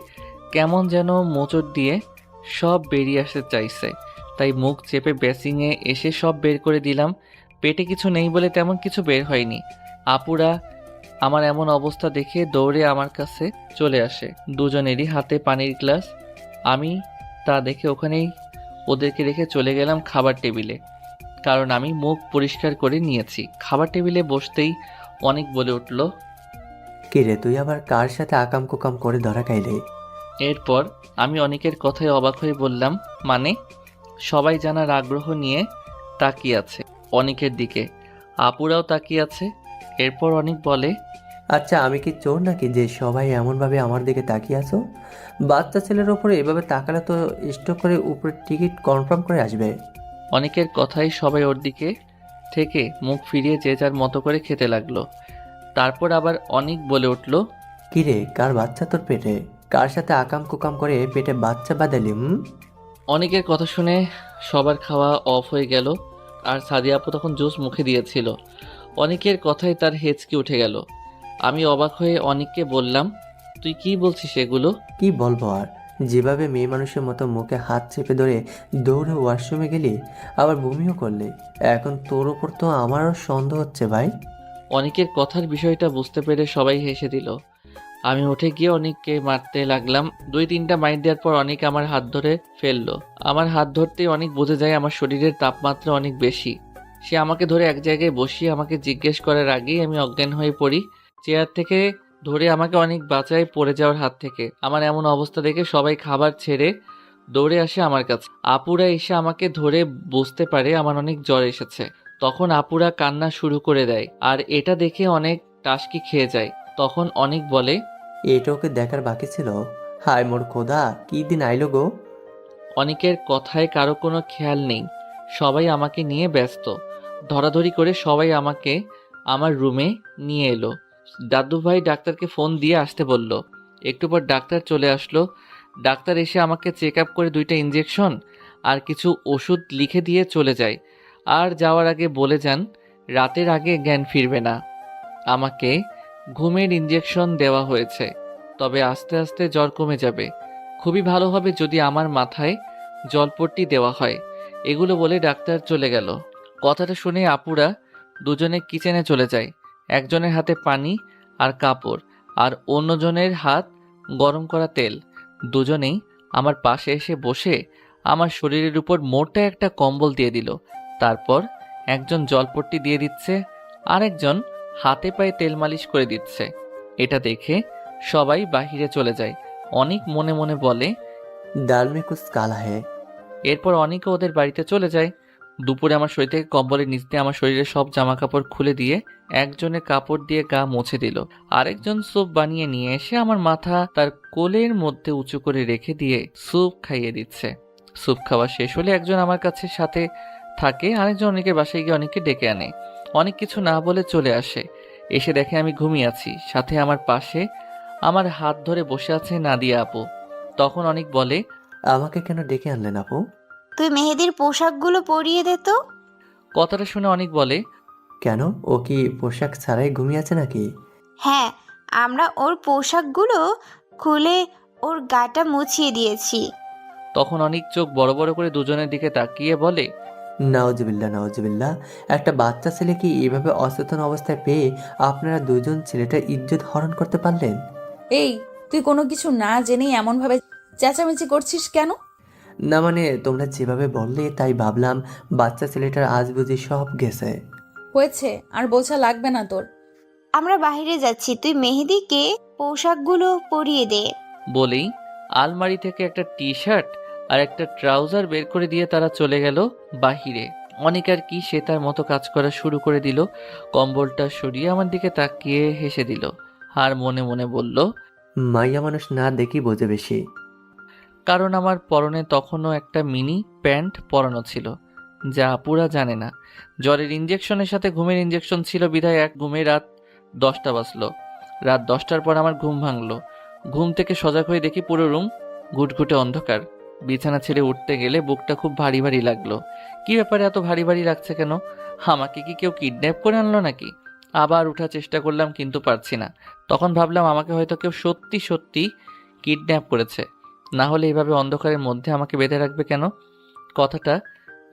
কেমন যেন মোচড় দিয়ে সব বেরিয়ে আসতে চাইছে, তাই মুখ চেপে বেসিংয়ে এসে সব বের করে দিলাম। পেটে কিছু নেই বলে তেমন কিছু বের হয়নি। আপুরা আমার এমন অবস্থা দেখে দৌড়ে আমার কাছে চলে আসে, দুজনেরই হাতে পানির গ্লাস। আমি তা দেখে ওখানেই ওদেরকে রেখে চলে গেলাম খাবার টেবিলে, কারণ আমি মুখ পরিষ্কার করে নিয়েছি। খাবার টেবিলে বসতেই অনেক বলে উঠল, কিরে তুই আবার কার সাথে আকাম কুকাম করে ধরা খাইলে? এরপর আমি অনেকের কথায় অবাক হয়ে বললাম, মানে? সবাই জানার আগ্রহ নিয়ে তাকিয়ে আছে অনেকের দিকে, আপুরাও তাকিয়ে আছে। এরপর অনেক বলে, আচ্ছা আমি কি চোর নাকি যে সবাই এমনভাবে আমার দিকে তাকিয়ে আছো? বাচ্চা ছেলের ওপরে এভাবে তাকালে তো স্টক করে উপরে টিকিট কনফার্ম করে আসবে। অনেকের কথাই সবাই ওর দিকে থেকে মুখ ফিরিয়ে যে যার মতো করে খেতে লাগলো। তারপর আবার অনেক বলে উঠল, কিরে কার বাচ্চা তোর পেটে? কার সাথে আকাম কুকাম করে পেটে বাচ্চা বাঁধালি? অনেকের কথা শুনে সবার খাওয়া অফ হয়ে গেল, আর সাদিয়া আপু তখন জুস মুখে দিয়েছিল। অনেকের কথায় তার হেঁচকি উঠে গেল। আমি অবাক হয়ে অনেককে বললাম, তুই কি বলছিস এগুলো? কি বলবো আর, যেভাবে মেয়ে মানুষের মতো মুখে হাত চেপে ধরে দৌড়ে ওয়াশরুমে গেলি, আবার বমিও করলি, এখন তোর ওপর তো আমারও সন্দেহ হচ্ছে ভাই। অনেকের কথার বিষয়টা বুঝতে পেরে সবাই হেসে দিল। আমি উঠে গিয়ে অনেককে মারতে লাগলাম। 2-3টা মাইর দেওয়ার পর অনেক আমার হাত ধরে ফেললো। আমার হাত ধরতেই অনেক বোঝা যায় আমার শরীরের তাপমাত্রা অনেক বেশি। সে আমাকে ধরে এক জায়গায় বসিয়ে আমাকে জিজ্ঞেস করার আগেই আমি অজ্ঞান হয়ে পড়ি। চেয়ার থেকে ধরে আমাকে অনেক বাঁচায় পড়ে যাওয়ার হাত থেকে। আমার এমন অবস্থা দেখে সবাই খাবার ছেড়ে দৌড়ে আসে আমার কাছে। আপুরা এসে আমাকে ধরে বুঝতে পারে আমার অনেক জ্বর এসেছে। তখন আপুরা কান্না শুরু করে দেয়, আর এটা দেখে অনেক টাসকি খেয়ে যায়। তখন অনেক বলে, এটা ওকে দেখার বাকি ছিল। হায় মোর খোদা, কি দিন আইলো গো। অনেকের কথায় কারো কোনো খেয়াল নেই, সবাই আমাকে নিয়ে ব্যস্ত। ধরাধরি করে সবাই আমাকে আমার রুমে নিয়ে এলো। দাদুভাই ডাক্তারকে ফোন দিয়ে আসতে বলল। একটু পর ডাক্তার চলে আসলো। ডাক্তার এসে আমাকে চেক আপ করে 2টা ইঞ্জেকশন আর কিছু ওষুধ লিখে দিয়ে চলে যায়। আর যাওয়ার আগে বলে যান রাতের আগে জ্ঞান ফিরবে না। আমাকে ঘুমের ইঞ্জেকশন দেওয়া হয়েছে, তবে আস্তে আস্তে জ্বর কমে যাবে। খুবই ভালো হবে যদি আমার মাথায় জলপট্টি দেওয়া হয়। এগুলো বলে ডাক্তার চলে গেল। কথাটা শুনে আপুরা দুজনে কিচেনে চলে যায়। একজনের হাতে পানি আর কাপড়, আর অন্যজনের হাত গরম করা তেল। দুজনেই আমার পাশে এসে বসে আমার শরীরের উপর মোটা একটা কম্বল দিয়ে দিল। তারপর একজন জলপট্টি দিয়ে দিচ্ছে, আরেকজন হাতে পায়ে তেল মালিশ করে দিচ্ছে। এটা দেখে সবাই বাহিরে চলে যায়। অনেক মনে মনে বলে, দাল মে কুছ কালা হে। এরপর অনেকে ওদের বাড়িতে চলে যায়। দুপুরে আমার শরীর থেকে কম্বলের নিচ দিয়ে আমার শরীরের সব জামা কাপড় খুলে দিয়ে একজনে কাপড় দিয়ে গা মুছে দিল। আরেকজন স্যুপ বানিয়ে নিয়ে এসে আমার মাথা তার কোলের মধ্যে উঁচু করে রেখে দিয়ে স্যুপ খাইয়ে দিচ্ছে। স্যুপ খাওয়া শেষ হলে একজন আমার কাছে সাথে থাকে, আরেকজন অনেকের বাসায় গিয়ে অনেককে ডেকে আনে। অনেক কিছু না বলে চলে আসে। এসে দেখে আমি ঘুমিয়ে আছি, সাথে আমার পাশে আমার হাত ধরে বসে আছে নাদিয়া আপু। তখন অনেক বলে, আমাকে কেন ডেকে আনলেন আপু? তুই মেহেদির পোশাকগুলো পরিয়ে দে তো। কথাটা শুনে অনেক বলে, কেন, ও কি পোশাক ছাড়াই ঘুমিয়ে আছে নাকি? হ্যাঁ, আমরা ওর পোশাকগুলো খুলে ওর গাটা মুছিয়ে দিয়েছি। তখন অনেক চোখ বড় বড় করে দুজনের দিকে তাকিয়ে বলে, নাউজুবিল্লাহ নাউজুবিল্লাহ, একটা বাচ্চা ছেলেকে এইভাবে অচেতন অবস্থায় পেয়ে আপনারা দুজন ছেলেটার ইজ্জত হরণ করতে পারলেন? এই, তুই কোনো কিছু না জেনেই এমনভাবে চেঁচামেচি করছিস কেন? না মানে তোমরা যেভাবে বললে তাই ভাবলাম বাচ্চা ছেলেটার আজ বুঝি সব গেছে। হয়েছে, আর বোঝা লাগবে না তোর। আমরা বাইরে যাচ্ছি, তুই মেহেদিকে পোশাকগুলো পরিয়ে দে। বলেই আলমারি থেকে একটা টি শার্ট আর একটা ট্রাউজার বের করে দিয়ে তারা চলে গেল বাহিরে। অনেক আর কি সে তার মতো কাজ করা শুরু করে দিল। কম্বলটা সরিয়ে আমার দিকে তাকিয়ে হেসে দিল, আর মনে মনে বলল, মাইয়া মানুষ না দেখি বোঝে বেশি। কারণ আমার পরনে তখনও একটা মিনি প্যান্ট পরানো ছিল, যা আপুরা জানে না। জ্বরের ইঞ্জেকশনের সাথে ঘুমের ইঞ্জেকশন ছিল বিধায় এক ঘুমে রাত 10টা বাজলো। রাত 10টার পর আমার ঘুম ভাঙলো। ঘুম থেকে সজাগ হয়ে দেখি পুরো রুম ঘুটঘুটে অন্ধকার। বিছানা ছেড়ে উঠতে গেলে বুকটা খুব ভারী ভারী লাগলো। কি ব্যাপারে এত ভারী ভারী লাগছে কেন? আমাকে কি কেউ কিডন্যাপ করে আনলো নাকি? আবার উঠার চেষ্টা করলাম, কিন্তু পারছি না। তখন ভাবলাম আমাকে হয়তো কেউ সত্যি সত্যি কিডন্যাপ করেছে, না হলে এভাবে অন্ধকারের মধ্যে আমাকে বেঁধে রাখবে কেন? কথাটা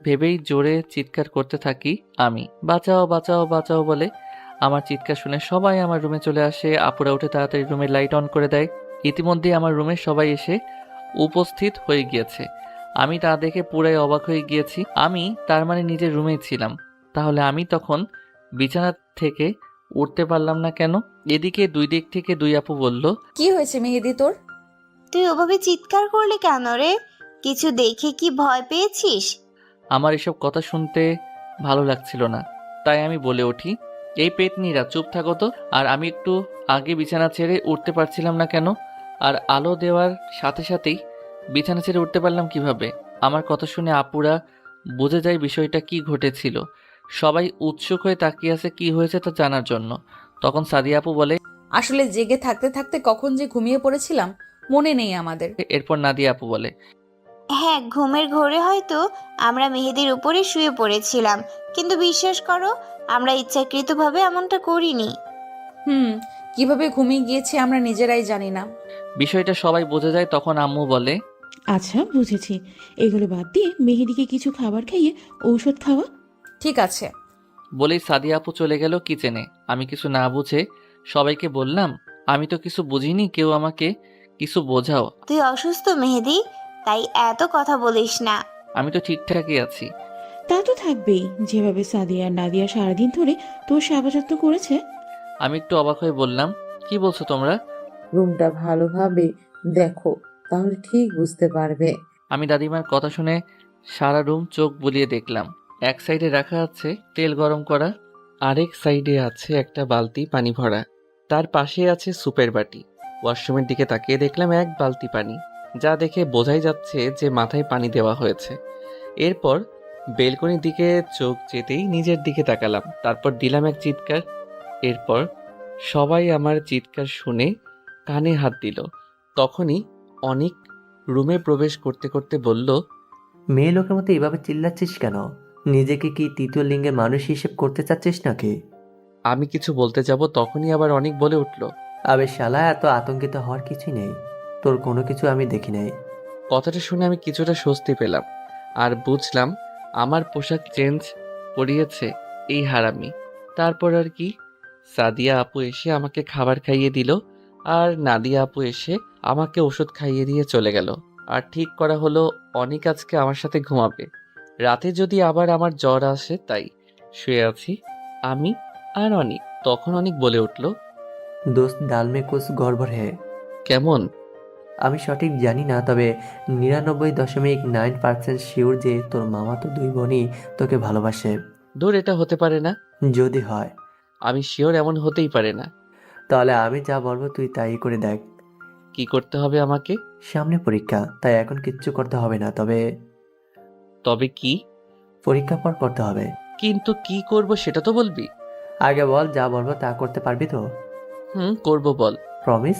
ভেবেই জোরে চিৎকার করতে থাকি আমি, বাঁচাও বাঁচাও বাঁচাও বলে। আমার চিৎকার শুনে সবাই আমার রুমে চলে আসে। আপুরা উঠে তাড়াতাড়ি রুমের লাইট অন করে দেয়। ইতিমধ্যে আমার রুমে সবাই এসে উপস্থিত হয়ে গিয়েছে। আমি তা দেখে পুরাই অবাক হয়ে গিয়েছি। আমি তার মানে নিজের রুমেই ছিলাম, তাহলে আমি তখন বিছানা থেকে উঠতে পারলাম না কেন? এদিকে দুই দিক থেকে দুই আপু বলল, কি হয়েছে মেহেদি তোর? তুই ওভাবে চিৎকার করলি কেন রে? কিছু দেখে কি ভয় পেয়েছিস? আমার এসব কথা শুনতে ভালো লাগছিল না, তাই আমি বলে উঠি, এই পেতনিরা চুপ থাকো তো। আর আমি একটু আগে বিছানা ছেড়ে উঠতে পারছিলাম না কেন? আর আলো দেওয়ার সাথে সাথেই বিছানা ছেড়ে উঠতে পারলাম কিভাবে? আমার কথা শুনে আপুরা বুঝে যায় বিষয়টা কি ঘটেছিল। সবাই উৎসুক হয়ে তাকিয়ে আছে কি হয়েছে তা জানার জন্য। তখন সাদিয়া আপু বলে, আসলে জেগে থাকতে থাকতে কখন যে ঘুমিয়ে পড়েছিলাম মনে নেই আমাদের। এরপর নাদিয়া আপু বলে, হ্যাঁ, ঘুমের ঘোরে হয়তো আমরা মেহেদির উপরে শুয়ে পড়েছিলাম, কিন্তু বিশ্বাস করো আমরা ইচ্ছাকৃতভাবে এমনটা করিনি। কিভাবে ঘুমিয়ে গিয়েছি আমরা নিজেরাই জানি না। বিষয়টা সবাই বুঝে যায়। তখন আম্মু বলে, আচ্ছা বুঝেছি, এগুলো বাদ দিয়ে মেহেদিকে কিছু খাবার খাইয়ে ঔষধ খাওয়া। ঠিক আছে। বলেই সাদিয়া আপু চলে গেল কিচেনে। আমি কিছু না বুঝে সবাইকে বললাম, আমি তো কিছু বুঝিনি, কেউ আমাকে কিছু বোঝাও। তুই অসুস্থ মেহেদি, তাই এত কথা বলিস না। আমি তো ঠিকঠাকই আছি। তা তো থাকবেই, যেভাবে সাদিয়া আর নাদিয়া সারাদিন ধরে তোর সেবা যত্ন করেছে। আমি একটু অবাক হয়ে বললাম, কি বলছো তোমরা? রুমটা ভালোভাবে দেখো, তাহলে ঠিক বুঝতে পারবে। আমি দাদিমার কথা শুনে সারা রুম চোখ বুলিয়ে দেখলাম। এক সাইডে রাখা আছে তেল গরম করা, আরেক সাইডে আছে একটা বালতি পানি ভরা, তার পাশে আছে সুপের বাটি। ওয়াশরুমের দিকে তাকিয়ে দেখলাম এক বালতি পানি, যা দেখে বোঝাই যাচ্ছে যে মাথায় পানি দেওয়া হয়েছে। এরপর বেলকনির দিকে চোখ যেতেই নিজের দিকে তাকালাম, তারপর দিলাম এক চিৎকার। এরপর সবাই আমার চিৎকার শুনে কানে হাত দিল। তখনই অনেক রুমে প্রবেশ করতে করতে বলল, মেয়ে লোকের মতো এভাবে চিল্লাচ্ছিস কেন? নিজেকে কি তৃতীয় লিঙ্গের মানুষ হিসেব করতে চাচ্ছিস নাকি? আমি কিছু বলতে যাব তখনই আবার অনেক বলে উঠল, আবে শালা, এত আতঙ্কিত হওয়ার কিছুই নেই, তোর কোনো কিছু আমি দেখি নাই। কথাটা শুনে আমি কিছুটা স্বস্তি পেলাম আর বুঝলাম আমার পোশাক চেঞ্জ করিয়েছে এই হারামি। তারপর আর কি, সাদিয়া আপু এসে আমাকে খাবার খাইয়ে দিল আর নাদিয়া আপু এসে আমাকে ওষুধ খাইয়ে দিয়ে চলে গেল। আর ঠিক করা হলো অনিক আজকে আমার সাথে ঘুমাবে, রাতে যদি আবার আমার জ্বর আসে। তাই শুয়ে আছি আমি আর অনিক। তখন অনিক বলে উঠল, দোস্ত, ডাল মে কুছ গড়বড় হ্যায়। কেমন? আমি সঠিক জানি না, তবে 99.9% শিওর যে তোর মামা তো দুই বোনই তোকে ভালোবাসে। দূর, এটা হতে পারে না। যদি হয়, আমি শিওর এমন হতেই পারে না। তাহলে আমি যা বলবো তুই তাই করে দেখ। কি করতে হবে আমাকে? সামনে পরীক্ষা, তাই এখন কিচ্ছু করতে হবে না, তবে তবে কি? পরীক্ষা পর করতে হবে। কিন্তু কি করব সেটা তো বলবি। আগে বল, যা বলবো তা করতে পারবি তো? করব, বল। প্রমিস?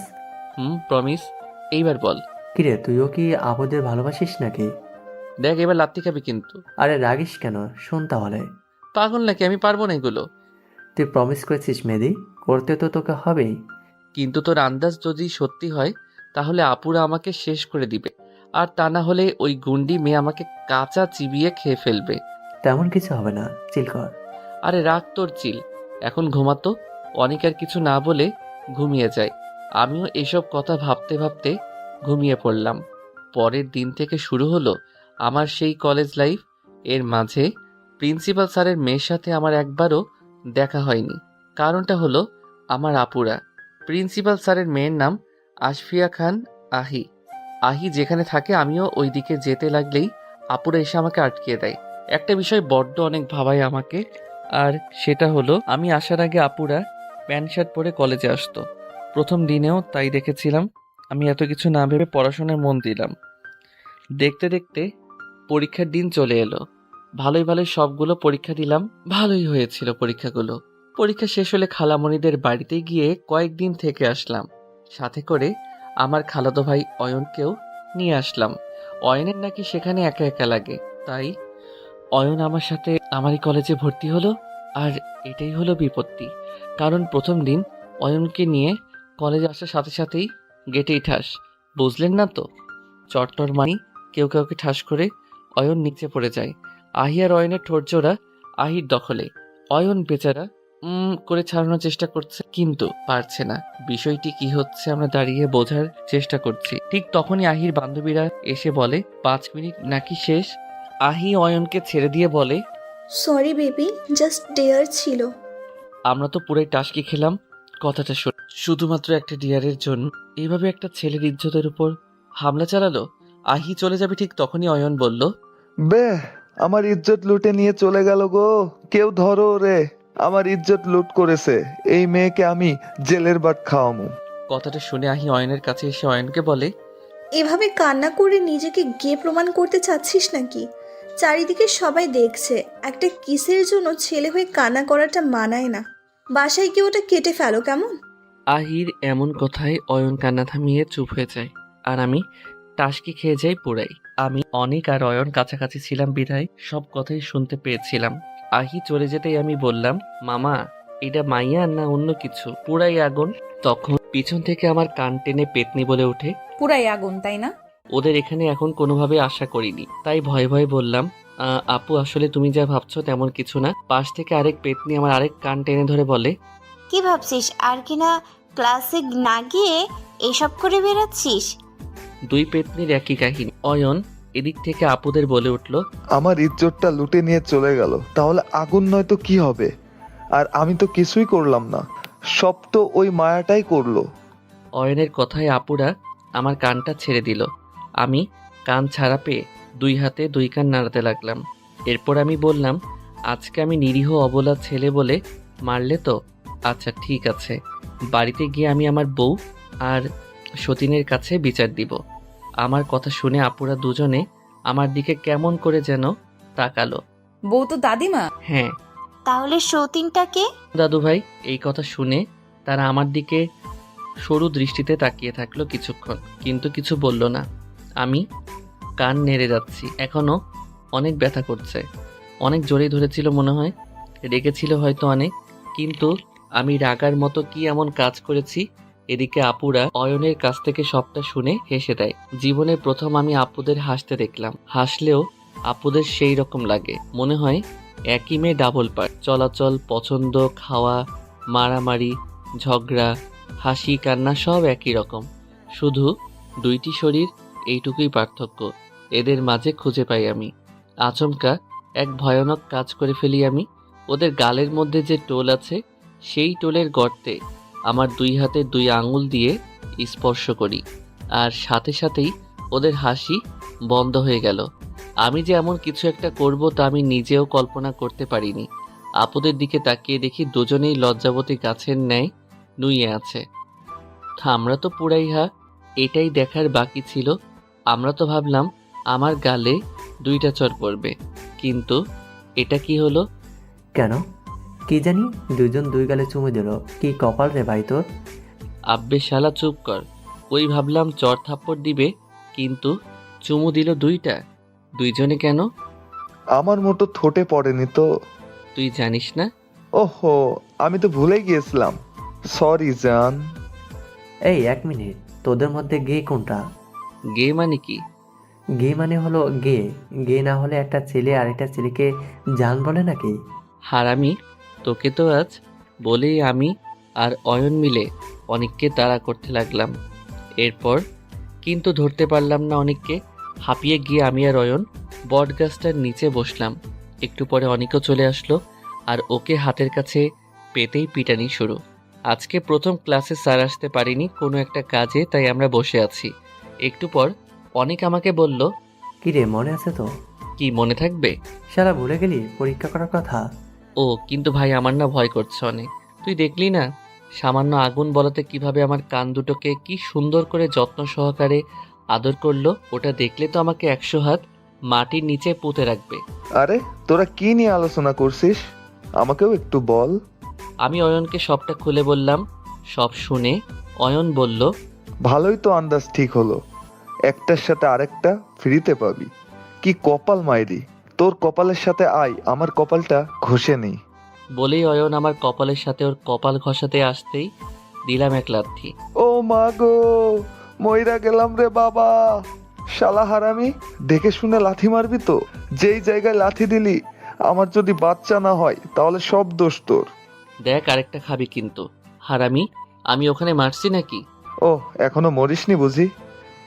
প্রমিস। এইবার বল। কিরে, তুইও কি আপুদের ভালোবাসিস নাকি? দেখ, এবার লাত্তি খাবি কিন্তু। আরে রাগিস কেন, শোন তাহলে। পাগল নাকি? আমি পারবো না এগুলো। তুই প্রমিস করেছিস মেহেদি, করতে তো তোকে হবেই। কিন্তু তোর আন্দাজ যদি সত্যি হয় তাহলে আপুরা আমাকে শেষ করে দিবে, আর তা না হলে ওই গুন্ডি মেয়ে আমাকে কাঁচা চিবিয়ে খেয়ে ফেলবে। তেমন কিছু হবে না, চিল কর। আরে রাখ তোর চিল, এখন ঘুমাতো। অনেক আর কিছু না বলে ঘুমিয়ে যায়। আমিও এসব কথা ভাবতে ভাবতে ঘুমিয়ে পড়লাম। পরের দিন থেকে শুরু হলো আমার সেই কলেজ লাইফ। এর মাঝে প্রিন্সিপাল স্যারের মেয়ের সাথে আমার একবারও দেখা হয়নি। কারণটা হলো আমার আপুরা। প্রিন্সিপাল স্যারের মেয়ের নাম আশফিয়া খান আহি। আহি যেখানে থাকে আমিও ওই দিকে যেতে লাগলেই আপুরা এসে আমাকে আটকিয়ে দেয়। একটা বিষয় বড্ড অনেক ভাবায় আমাকে, আর সেটা হলো আমি আসার আগে আপুরা প্যান্ট শার্ট পরে কলেজে আসতো। প্রথম দিনেও তাই দেখেছিলাম। আমি এত কিছু না ভেবে পড়াশোনায় মন দিলাম। দেখতে দেখতে পরীক্ষার দিন চলে এলো। ভালোই ভালোই সবগুলো পরীক্ষা দিলাম। ভালোই হয়েছিল পরীক্ষাগুলো। পরীক্ষা শেষ হলে খালামণিদের বাড়িতে গিয়ে কয়েকদিন থেকে আসলাম। সাথে করে আমার খালাতো ভাই অয়নকেও নিয়ে আসলাম। অয়নের নাকি সেখানে একা একা লাগে, তাই অয়ন আমার সাথে আমারই কলেজে ভর্তি হলো। আর এটাই হলো বিপত্তি, কারণ প্রথম দিন অয়নকে নিয়ে কলেজে আসার সাথে সাথেই গেটেই ঠাস। বুঝলেন না তো? চট্টর মানি কেউ কাউকে ঠাস করে অয়ন নিচে পড়ে যায়। আহি আর অয়নের ঠোঁটজোড়া আহির দখলে। অয়ন বেচারা করে ছাড়ানোর চেষ্টা করছে, কিন্তু পারছে না। বিষয়টি কি হচ্ছে আমরা দাঁড়িয়ে বোঝার চেষ্টা করছি। ঠিক তখনই আহির বান্ধবীরা এসে বলে 5 মিনিট নাকি শেষ। আহি অয়নকে ছেড়ে দিয়ে বলে, সরি বেবি, জাস্ট ডেয়ার ছিল। আমরা তো পুরাই টাসকি খেলাম কথাটা শুনে। শুধুমাত্র একটা ডিয়ারের জন্য এইভাবে একটা ছেলের ইজ্জতের উপর হামলা চালালো। আহি চলে যাবে ঠিক তখনই অয়ন বলল, বে, আমার ইজ্জত লুটে নিয়ে চলে গেল গো। কেউ ধরো রে, আমার ইজ্জত লুট করেছে। এই মেয়েকে আমি জেলের বাট খাওয়ামু। কথাটা শুনে আহি অয়নের কাছে এসে অয়নকে বলে, এভাবে কান্না করে নিজেকে গে প্রমাণ করতে চাচ্ছিস নাকি? চারিদিকে সবাই দেখছে, একটা কিসের জন্য ছেলে হয়ে কান্না করাটা মানায় না। বাসায় কি ওটা কেটে ফেলো কেমন? আহির এমন কথায় অয়ন কান্না থামিয়ে চুপ হয়ে যায়, আর আমি টাসকি খেয়ে যাই পুরাই। আমি অনেক আর অয়ন কাছাকাছি ছিলাম বিধায় সব কথাই শুনতে পেয়েছিলাম। আহি চলে যেতেই আমি বললাম, মামা, এটা মাইয়া না অন্য কিছু? পুরাই আগুন। তখন পিছন থেকে আমার কান টেনে পেতনি বলে ওঠে, পুরাই আগুন, তাই না? ওদের এখানে এখন কোনোভাবে আশা করিনি, তাই ভয়ে ভয়ে বললাম, আপু আসলে তুমি যা ভাবছো তেমন কিছু না। পাশ থেকে আরেক পেতনি আমার আরেক কান টেনে ধরে বলে, কি ভাবছিস আর কিনা ক্লাসে না গিয়ে এসব করে বেড়াচ্ছিস? দুই পেতনির একই কাহিনী। অয়ন এদিক থেকে আপুদের বলে উঠল, আমার ইজ্জতটা লুটে নিয়ে চলে গেল, তাহলে আগুন নয় তো কি হবে? আর আমি তো কিছুই করলাম না, সব তো ওই মায়াটাই করলো। অয়নের কথায় আপুরা আমার কানটা ছেড়ে দিল। আমি কান ছাড়া পেয়ে 2 হাতে 2 কান নাড়াতে লাগলাম। এরপর আমি বললাম, আজকে আমি নিরীহ অবলা ছেলে বলে মারলে তো? আচ্ছা ঠিক আছে, বাড়িতে গিয়ে আমি আমার বউ আর সতীনের কাছে বিচার দিব। আমার কথা শুনে আপুরা দুজনে আমার দিকে কেমন করে যেন তাকালো। বউ তো দাদিমা। হ্যাঁ তাহলে সতীনটাকে? দাদু ভাই। এই কথা শুনে তারা আমার দিকে সরু দৃষ্টিতে তাকিয়ে থাকলো কিছুক্ষণ, কিন্তু কিছু বলল না। আমি কান নেড়ে যাচ্ছি, এখনো অনেক ব্যথা করছে। অনেক জোরেই ধরেছিল মনে হয়, রেগেছিল হয়তো অনেক, কিন্তু আমি রাগার মতো কি এমন কাজ করেছি? এদিকে আপুরা অয়নের কাছ থেকে সবটা শুনে হেসে দেয়। জীবনের প্রথম আমি আপুদের হাসতে দেখলাম। হাসলেও আপুদের সেই রকম লাগে, মনে হয় একই মেয়ে ডাবল পার্ট। চলাচল, পছন্দ, খাওয়া, মারামারি, ঝগড়া, হাসি, কান্না সব একই রকম। শুধু 2টি শরীর, এইটুকুই পার্থক্য এদের মাঝে খুঁজে পাই আমি। আচমকা এক ভয়ানক কাজ করে ফেলি আমি। ওদের গালের মধ্যে যে টোল আছে, সেই টোলের গর্তে আমার 2 হাতে 2 আঙুল দিয়ে স্পর্শ করি, আর সাথে সাথেই ওদের হাসি বন্ধ হয়ে গেল। আমি যে এমন কিছু একটা করব তা আমি নিজেও কল্পনা করতে পারিনি। আপুদের দিকে তাকিয়ে দেখি দুজনেই লজ্জাবতী গাছের ন্যায় নুয়ে আছে। আমরা তো পুরাই এটাই দেখার বাকি ছিল। আমরা তো ভাবলাম আমার গালে 2টা চড় পড়বে, কিন্তু এটা কি হলো? কেন কি জানি, দুজন 2 গালে চুমু দিল। কি কপাল রে ভাই তোর। আব্বে শালা চুপ কর। ওই ভাবলাম চড় থাপ্পড় দিবে, কিন্তু চুমু দিল 2টা। 2 জনে কেন? আমার মতো ঠোঁটে পড়েনি তো। তুই জানিস না? ওহো, আমি তো ভুলে গিয়েছিলাম। সরি জান। এই 1 মিনিট, তোদের মধ্যে গে কোনটা? গে মানে কি? গে মানে হলো গে। গে না হলে একটা ছেলে আরেকটা ছেলেকে জান বলে নাকি? হারামি, তোকে তো আজ বলেই আমি আর অয়ন মিলে অনিককে তাড়া করতে লাগলাম। এরপর কিন্তু ধরতে পারলাম না অনিককে। হাঁপিয়ে গিয়ে আমি আর অয়ন বটগাছটার নিচে বসলাম। একটু পরে অনিকও চলে আসলো, আর ওকে হাতের কাছে পেতেই পিটানি শুরু। আজকে প্রথম ক্লাসে স্যার আসতে পারিনি কোনো একটা কাজে, তাই আমরা বসে আছি। একটু পর অনিক আমাকে বলল, কি রে, মনে আছে তো? কি মনে থাকবে? সারা ভুলে গেলি পরীক্ষা করার কথা? ও কিন্তু ভাই, আমার না ভয় করছে অনেক। তুই দেখলি না সামান্য আগুন বলাতে কিভাবে আমার কান দুটোকে কি সুন্দর করে যত্ন সহকারে আদর করলো। ওটা দেখলে তো আমাকে 100 হাত মাটির নিচে পুঁতে রাখবে। আরে তোরা কি নিয়ে আলোচনা করছিস? আমাকেও একটু বল। আমি অয়নকে সবটা খুলে বললাম। সব শুনে অয়ন বলল, ভালোই তো আন্দাজ ঠিক হলো। একটার সাথে আরেকটা ফ্রিতে পাবি। কি কপাল মাইরি তোর। কপালের সাথে আয়, আমার কপালটা ঘষে নেই। বলেই অয়ন আমার কপালের সাথে ওর কপাল ঘষাতে আসতেই দিলাম এক লাথি। ও মা গো, মইরা গেলাম রে বাবা। শালা হারামি, দেখে শুনে লাথি মারবি তো। যেই জায়গায় লাথি দিলি, আমার যদি বাচ্চা না হয় তাহলে সব দোষ তোর। দেখ আরেকটা খাবি কিন্তু। হারামি, আমি ওখানে মারছি নাকি? ও, এখনো মরিসনি বুঝি?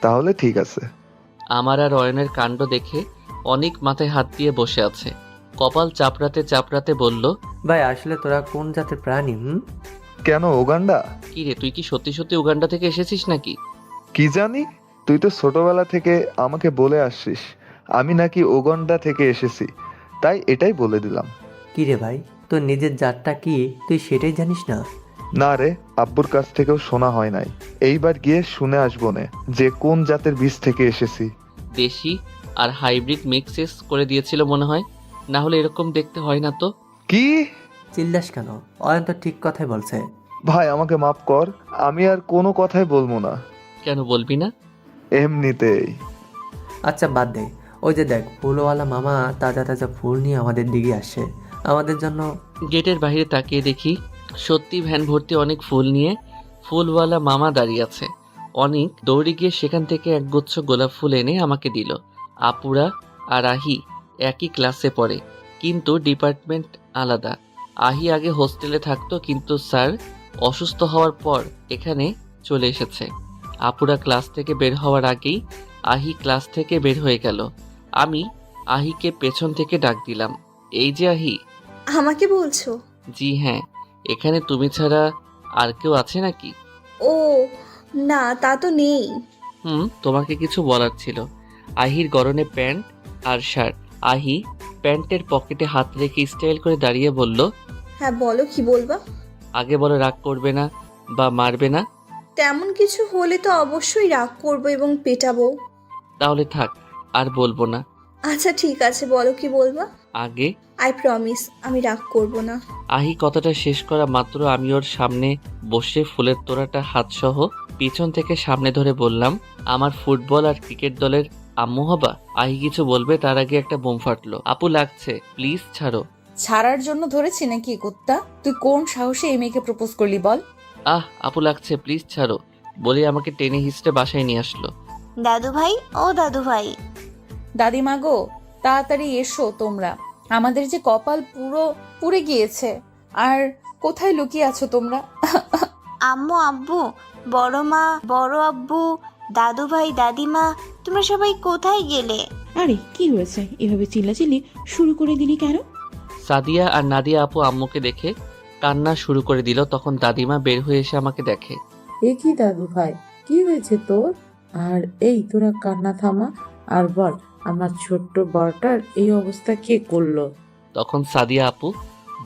তাহলে ঠিক আছে। আমার আর অয়নের কাণ্ড দেখে অনেক মাথায় হাত দিয়ে বসে আছে। কপাল চাপড়াতে চাপড়াতে বলল, ভাই আসলে তোরা কোন জাতের প্রাণী? কেন উগান্ডা? কি রে, তুই কি সত্যি সত্যি উগান্ডা থেকে এসেছিস নাকি? কি জানি, তুই তো ছোটবেলা থেকে আমাকে বলে আসছিস আমি নাকি উগান্ডা থেকে এসেছি, তাই এটাই বলে দিলাম। কি রে ভাই, তোর নিজের জাতটা কি তুই সেটাই জানিস না? না রে, আব্বুর কাছ থেকেও শোনা হয় নাই। এইবার গিয়ে শুনে আসবো নে যে কোন জাতের বীজ থেকে এসেছি। দেশি আর হাইব্রিড মিক্সেস করে দিয়েছিল মনে হয়, না হলে এরকম দেখতে হয় না তো। কি? চিল্লাস কেন? অয়ন তো ঠিক কথাই বলছে। ভাই আমাকে মাফ কর, আমি আর কোনো কথাই বলবো না। কেন বলবি না? এমনিতেই। আচ্ছা বাদ দে, ওই যে দেখ ফুলওয়ালা মামা তাজা তাজা ফুল নিয়ে আমাদের দিকে আসছে আমাদের জন্য। গেটের বাইরে তাকিয়ে দেখি সত্যি ভ্যান ভর্তি অনেক ফুল নিয়ে ফুলওয়ালা মামা দাঁড়িয়ে আছে। অনেক দৌড়ে গিয়ে সেখান থেকে একগুচ্ছ গোলাপ ফুল এনে আমাকে দিল। আপুরা আর আহি একই ক্লাসে পড়ে, কিন্তু ডিপার্টমেন্ট আলাদা। আহি আগে হোস্টেলে থাকতো, কিন্তু স্যার অসুস্থ হওয়ার পর এখানে চলে এসেছে। আপুরা ক্লাস থেকে বের হওয়ার আগেই আহি ক্লাস থেকে বের হয়ে গেল। আমি আহিকে পেছন থেকে ডাক দিলাম, এই যে আহি। আমাকে বলছো? জি হ্যাঁ, এখানে তুমি ছাড়া আর কেউ আছে নাকি? ও না, তা তো নেই। তোমাকে কিছু বলার ছিল। আহির গরনে প্যান্ট আর শার্ট। আহি প্যান্টের পকেটে হাত রেখে স্টাইল করে দাঁড়িয়ে বলল, হ্যাঁ বলো, কি বলবা? আগে বলো রাগ করবে না বা মারবে না। তেমন কিছু হলে তো অবশ্যই রাগ করবো এবং পেটাবো। তাহলে থাক, আর বলবো না। আচ্ছা ঠিক আছে, বলো কি বলবা। আগে আই প্রমিস আমি রাগ করবো না। আহি কথাটা শেষ করা মাত্র আমি ওর সামনে বসে ফুলের তোড়াটা হাতসহ পিছন থেকে সামনে ধরে বললাম, আমার ফুটবল আর ক্রিকেট দলের আম্মু হবা। আহি কিছু বলবে তার আগে একটা বোম ফাটলো। আপু লাগছে, প্লিজ ছাড়ো। ছাড়ার জন্য ধরেছি নাকি কুত্তা? তুই কোন সাহসে এই মেয়েকে প্রপোজ করলি বল? আপু লাগছে, প্লিজ ছাড়ো বলে আমাকে টেনে হিস্টে বাসায় নিয়ে আসলো। দাদু ভাই, ও দাদু ভাই। দাদিমা গো, তাড়াতাড়ি এসো তোমরা। আমাদের যে কপাল পুরো পুড়ে গিয়েছে। আর কোথায় লুকিয়ে আছো তোমরা? আম্মু, আব্বু, বড় মা, বড় আব্বু, দাদু ভাই, দাদিমা, তোমরা সবাই কোথায় গেলে? আরে কি হয়েছে, এভাবে চিল্লাচিল্লি শুরু করে দিলি কেন? সাদিয়া আর নাদিয়া আপু আম্মুকে দেখে কান্না শুরু করে দিল। তখন দাদিমা বের হয়ে এসে আমাকে দেখে। এ কি দাদু ভাই, কি হয়েছে তোর? আর এই তোরা কান্না থামা আর বল, আমার ছোট্ট বড়টার এই অবস্থা কে করলো? তখন সাদিয়া আপু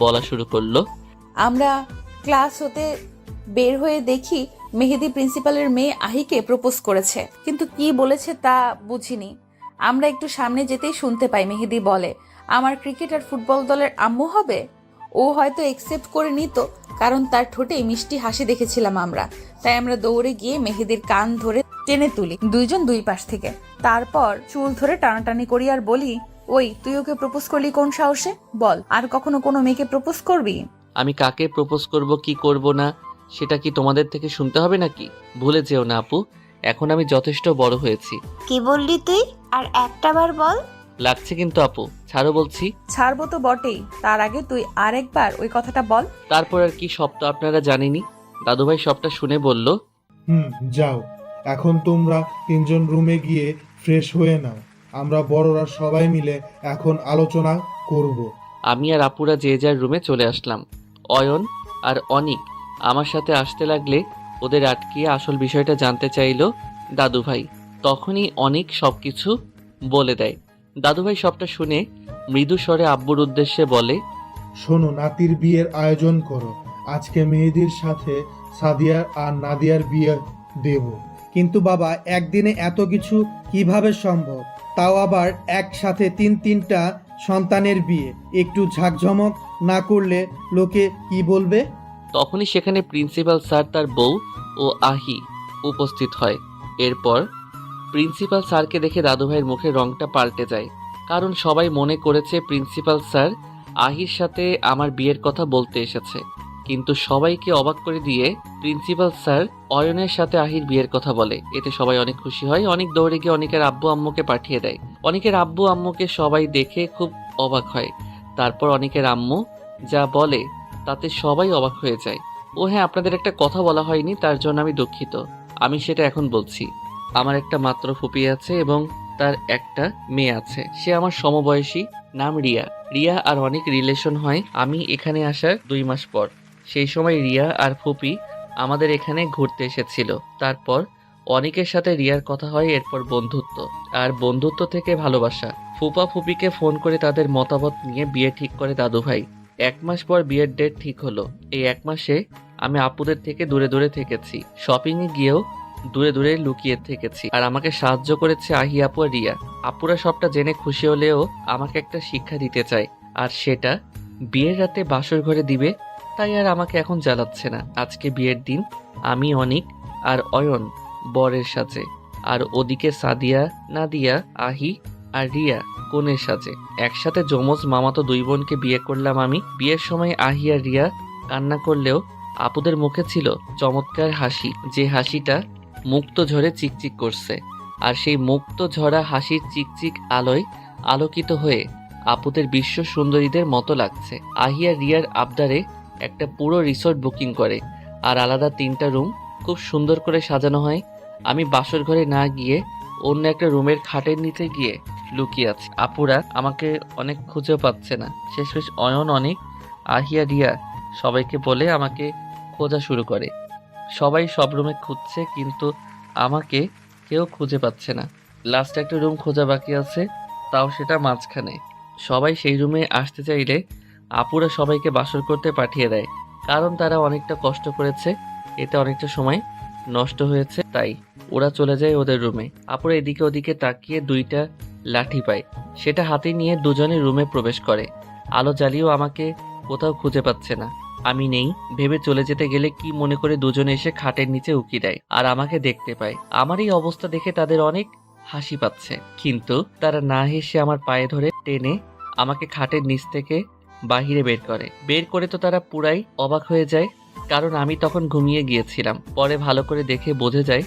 বলা শুরু করলো, আমরা ক্লাস হতে বের হয়ে দেখি মেহেদি প্রিন্সিপালের মেয়ে আহিকে প্রপোজ করেছে, কিন্তু কি বলেছে তা বুঝিনি। আমরা একটু সামনে যেতেই শুনতে পাই মেহেদি বলে, আমার ক্রিকেট আর ফুটবল দলের আম্মু হবে। ও হয়তো একসেপ্ট করে নিত, কারণ তার ঠোঁটে মিষ্টি হাসি দেখেছিলাম আমরা। তাই আমরা দৌড়ে গিয়ে মেহেদির কান ধরে টেনে তুলি, দুইজন দুই পাশ থেকে। তারপর চুল ধরে টানাটানি করি আর বলি, ওই তুই ওকে প্রপোজ করলি কোন সাহসে? বল, আর কখনো কোনো মেয়েকে প্রপোজ করবি? আমি কাকে প্রপোজ করব কি করব না সেটা কি তোমাদের থেকে শুনতে হবে নাকি? ভুলে যেও না আপু, এখন আমি যথেষ্ট বড় হয়েছি। কি বললি তুই? আর একটা বার বল। লাগছে কিন্তু আপু, ছাড়ো বলছি। ছাড়বো তো বটেই, তার আগে তুই আরেকবার ওই কথাটা বল। তারপর আর কি, সব তো আপনারা জানেনই। দাদুভাই সবটা শুনে বলল, যাও, এখন তোমরা তিনজন রুমে গিয়ে ফ্রেশ হয়ে নাও। আমরা বড়রা সবাই মিলে এখন আলোচনা করব। আমি আর আপুরা যে যার রুমে চলে আসলাম। অয়ন আর অনিক আমার সাথে আসতে লাগলে ওদের আটকিয়ে আসল বিষয়টা জানতে চাইলো দাদুভাই। তখনই অনিক সবকিছু বলে দেয়। দাদুভাই সবটা শুনে মৃদু স্বরে আব্বুর উদ্দেশ্যে বলে, শোনো, নাতির বিয়ের আয়োজন করো। আজকে মেহেদির সাথে সাদিয়া আর নাদিয়ার বিয়ে দেব। কিন্তু বাবা, একদিনে এত কিছু কিভাবে সম্ভব? তাও আবার একসাথে তিনটা সন্তানের বিয়ে। একটু ঝাঁকঝমক না করলে লোকে কি বলবে? তখনই সেখানে প্রিন্সিপাল স্যার, তার বউ ও আহি উপস্থিত হয়। এরপর প্রিন্সিপাল স্যারকে দেখে দাদুভাইয়ের মুখের রংটা পাল্টে যায়, কারণ সবাই মনে করেছে প্রিন্সিপাল স্যার আহির সাথে আমার বিয়ের কথা বলতে এসেছে। কিন্তু সবাইকে অবাক করে দিয়ে প্রিন্সিপাল স্যার অয়নের সাথে আহির বিয়ের কথা বলে। এতে সবাই অনেক খুশি হয়। অনেক দৌড়ে গিয়ে অনেকের আব্বু আম্মুকে পাঠিয়ে দেয়। অনেকের আব্বু আম্মুকে সবাই দেখে খুব অবাক হয়। তারপর অনেকের আম্মু যা বলে তাতে সবাই অবাক হয়ে যায়। ও হ্যাঁ, আপনাদের একটা কথা বলা হয়নি, তার জন্য আমি দুঃখিত। আমি সেটা এখন বলছি। আমার একটা মাত্র ফুপি আছে এবং তার একটা মেয়ে আছে। সে আমার সমবয়সী, নাম রিয়া। রিয়া আর অনেক রিলেশন হয় আমি এখানে আসার 2 মাস পর। সেই সময় রিয়া আর ফুপি আমাদের এখানে ঘুরতে এসেছিল। তারপর অনেকের সাথে রিয়ার কথা হয়, এরপর বন্ধুত্ব, আর বন্ধুত্ব থেকে ভালোবাসা। ফুপা ফুপিকে ফোন করে তাদের মতামত নিয়ে বিয়ে ঠিক করে দাদুভাই। 1 মাস পর বিয়ের ডেট ঠিক হলো। এই 1 মাসে আমি আপুদের থেকে দূরে দূরে থেকেছি, শপিংয়ে গিয়েও দূরে দূরে লুকিয়ে থেকেছি। আর আমাকে সাহায্য করেছে আহি আপু আর রিয়া। আপুরা সবটা জেনে খুশি হলেও আমাকে একটা শিক্ষা দিতে চায়, আর সেটা বিয়ের রাতে বাসর ঘরে দিবে। তাই আর আমাকে এখন জ্বালাচ্ছে না। আজকে বিয়ের দিন, আমি অনিক আর অয়ন বরের সাজে, আর ওদিকে সাদিয়া, নাদিয়া, আহি আর রিয়া কনের সাজে। একসাথে যমজ মামাতো 2 বোনকে বিয়ে করলাম আমি। বিয়ের সময় আহি আর রিয়া কান্না করলেও আপুদের মুখে ছিল চমৎকার হাসি, যে হাসিটা মুক্ত ঝরে চিকচিক করছে। আর সেই মুক্ত ঝরা হাসির চিকচিক আলোয় আলোকিত হয়ে আপুদের বিশ্ব সুন্দরীদের মতো লাগছে। আহি আর রিয়ার আবদারে একটা পুরো রিসোর্ট বুকিং করে, আর আলাদা 3টা রুম খুব সুন্দর করে সাজানো হয়। আমি বাসর ঘরে না গিয়ে অন্য একটা রুমের খাটের নিচে গিয়ে লুকিয়ে আছি। আপুরা আমাকে অনেক খুঁজেও পাচ্ছে না। শেষমেশ অয়ন, অনেক, আহিয়া, রিয়া সবাইকে বলে আমাকে খোঁজা শুরু করে। সবাই সব রুমে খুঁজছে, কিন্তু আমাকে কেউ খুঁজে পাচ্ছে না। লাস্ট একটা রুম খোঁজা বাকি আছে, তাও সেটা মাঝখানে। সবাই সেই রুমে আসতে চাইলে আপুরা সবাইকে বাসর করতে পাঠিয়ে দেয়, কারণ তারা অনেকটা কষ্ট করেছে, এতে অনেকটা সময় নষ্ট হয়েছে, তাই ওরা চলে যায় ওদের রুমে। আপুরা এদিকে ওদিকে তাকিয়ে দুইটা লাঠি পায়, সেটা হাতে নিয়ে দুজনে রুমে প্রবেশ করে। আলো জ্বালিয়েও আমাকে কোথাও খুঁজে পাচ্ছে না। আমি নেই ভেবে চলে যেতে গেলে কি মনে করে দুজনে এসে খাটের নিচে উকি দেয় আর আমাকে দেখতে পায়। আমার এই অবস্থা দেখে তাদের অনেক হাসি পাচ্ছে, কিন্তু তারা না হেসে আমার পায়ে ধরে টেনে আমাকে খাটের নিচ থেকে বাহিরে বের করে তো তারা পুরাই অবাক হয়ে যায়, কারণ আমি তখন ঘুমিয়ে গিয়েছিলাম। পরে ভালো করে দেখে বোঝা যায়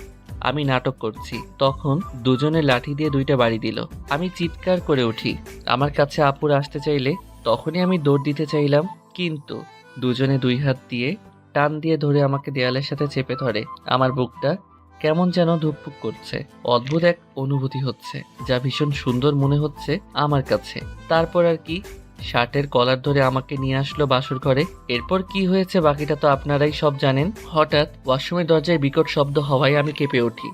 আমি নাটক করছি। তখন দুজনে লাঠি দিয়ে দুইটা বাড়ি দিল। আমি চিৎকার করে উঠি। আমার কাছে আপুর আসতে চাইলে তখনই আমি দৌড় দিতে চাইলাম, কিন্তু দুজনে দুই হাত দিয়ে টান দিয়ে ধরে আমাকে দেয়ালের সাথে চেপে ধরে। আমার বুকটা কেমন যেন ধুকপুক করছে, অদ্ভুত এক অনুভূতি হচ্ছে, যা ভীষণ সুন্দর মনে হচ্ছে আমার কাছে। তারপর আর কি, শার্টের কলার ধরে আমাকে নিয়ে আসলো বাসর ঘরে। এরপর কি হয়েছে বাকিটা তো আপনারাই সব জানেন। হঠাৎ ওয়াশরুমের দরজায় বিকট শব্দ হওয়ায় আমি কেঁপে উঠি।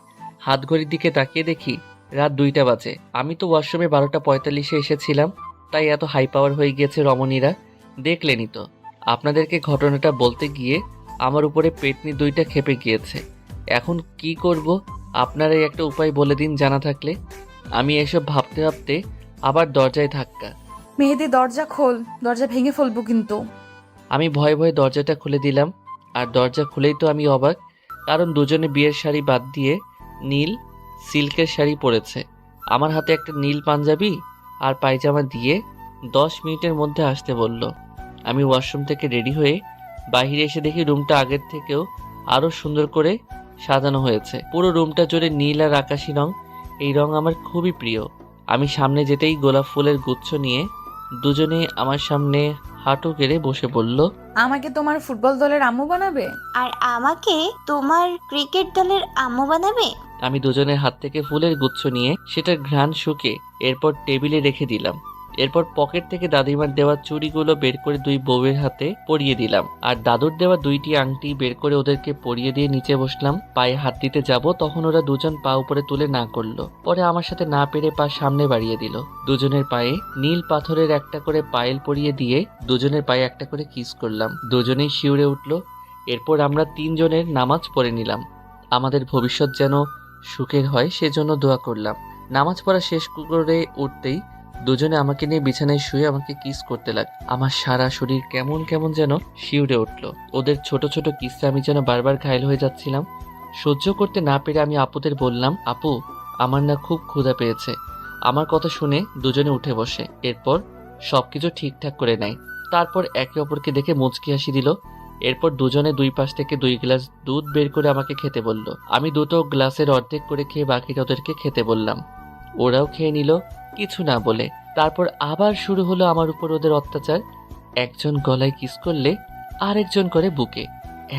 হাত ঘড়ির দিকে তাকিয়ে দেখি রাত 2টা বাজে। আমি তো ওয়াশরুমে 12:45-এ এসেছিলাম, তাই এত হাই পাওয়ার হয়ে গিয়েছে রমণীরা। দেখলেনই তো, আপনাদেরকে ঘটনাটা বলতে গিয়ে আমার উপরে পেটনি দুইটা খেপে গিয়েছে। এখন কি করব আপনারাই একটা উপায় বলে দিন জানা থাকলে। আমি এসব ভাবতে ভাবতে আবার দরজায় ধাক্কা। মেহেদি দরজা খোল, দরজা ভেঙে ফেলবো কিন্তু। আমি ভয়ে ভয়ে দরজাটা খুলে দিলাম, আর দরজা খুলেই তো আমি অবাক, কারণ দুজনে বিয়ের শাড়ি বাদ দিয়ে নীল সিল্কের শাড়ি পরেছে। আমার হাতে একটা নীল পাঞ্জাবি আর পায়জামা দিয়ে 10 মিনিটের মধ্যে আসতে বলল। আমি ওয়াশরুম থেকে রেডি হয়ে বাইরে এসে দেখি রুমটা আগের থেকেও আরও সুন্দর করে সাজানো হয়েছে। পুরো রুমটা জুড়ে নীল আর আকাশি রং। এই রং আমার খুবই প্রিয়। আমি সামনে যেতেই গোলাপ ফুলের গুচ্ছ নিয়ে দুজনে আমার সামনে হাঁটু গেড়ে বসে পড়ল। আমাকে তোমার ফুটবল দলের আম্মু বানাবে? আর আমাকে তোমার ক্রিকেট দলের আম্মু বানাবে? আমি দুজনের হাত থেকে ফুলের গুচ্ছ নিয়ে সেটার ঘ্রাণ শুকে এরপর টেবিলে রেখে দিলাম। এরপর পকেট থেকে দাদিমার দেওয়া চুড়িগুলো বের করে দুই বউয়ের হাতে পরিয়ে দিলাম, আর দাদুর দেওয়া 2টি আংটি বের করে ওদেরকে পরিয়ে দিয়ে নিচে বসলাম। পায়ে হাত দিতে যাব, তখন ওরা দুজন পা উপরে তুলে না করলো। পরে আমার সাথে না পেরে পা সামনে বাড়িয়ে দিল। দুজনের পায়ে নীল পাথরের একটা করে পায়েল পরিয়ে দিয়ে দুজনের পায়ে একটা করে কিস করলাম। দুজনেই শিউরে উঠল। এরপর আমরা 3 জনের নামাজ পড়ে নিলাম। আমাদের ভবিষ্যৎ যেন সুখের হয় সেজন্য দোয়া করলাম। নামাজ পড়া শেষ করে উঠতেই দুজনে আমাকে নিয়ে বিছানায় শুয়ে আমাকে কিস করতে লাগ। আমার সারা শরীর কেমন কেমন যেন শিউরে উঠল। ওদের ছোট ছোট কিসে আমি যেন বারবার ঘায়েল হয়ে যাচ্ছিলাম। সহ্য করতে না পেরে আমি আপুদের বললাম, আপু আমার না খুব ক্ষুধা পেয়েছে। আমার কথা শুনে দুজনে উঠে বসে। এরপর সবকিছু ঠিকঠাক করে নেয়। তারপর একে অপরকে দেখে মুচকি হাসি দিল। এরপর দুজনে 2 পাশ থেকে 2 গ্লাস দুধ বের করে আমাকে খেতে বলল। আমি দুটো গ্লাসের অর্ধেক করে খেয়ে বাকিটা ওদেরকে খেতে বললাম। ওরাও খেয়ে নিল কিছু না বলে। তারপর আবার শুরু হলো আমার উপর ওদের অত্যাচার। একজন গলায় কিস করলে আরেকজন করে বুকে,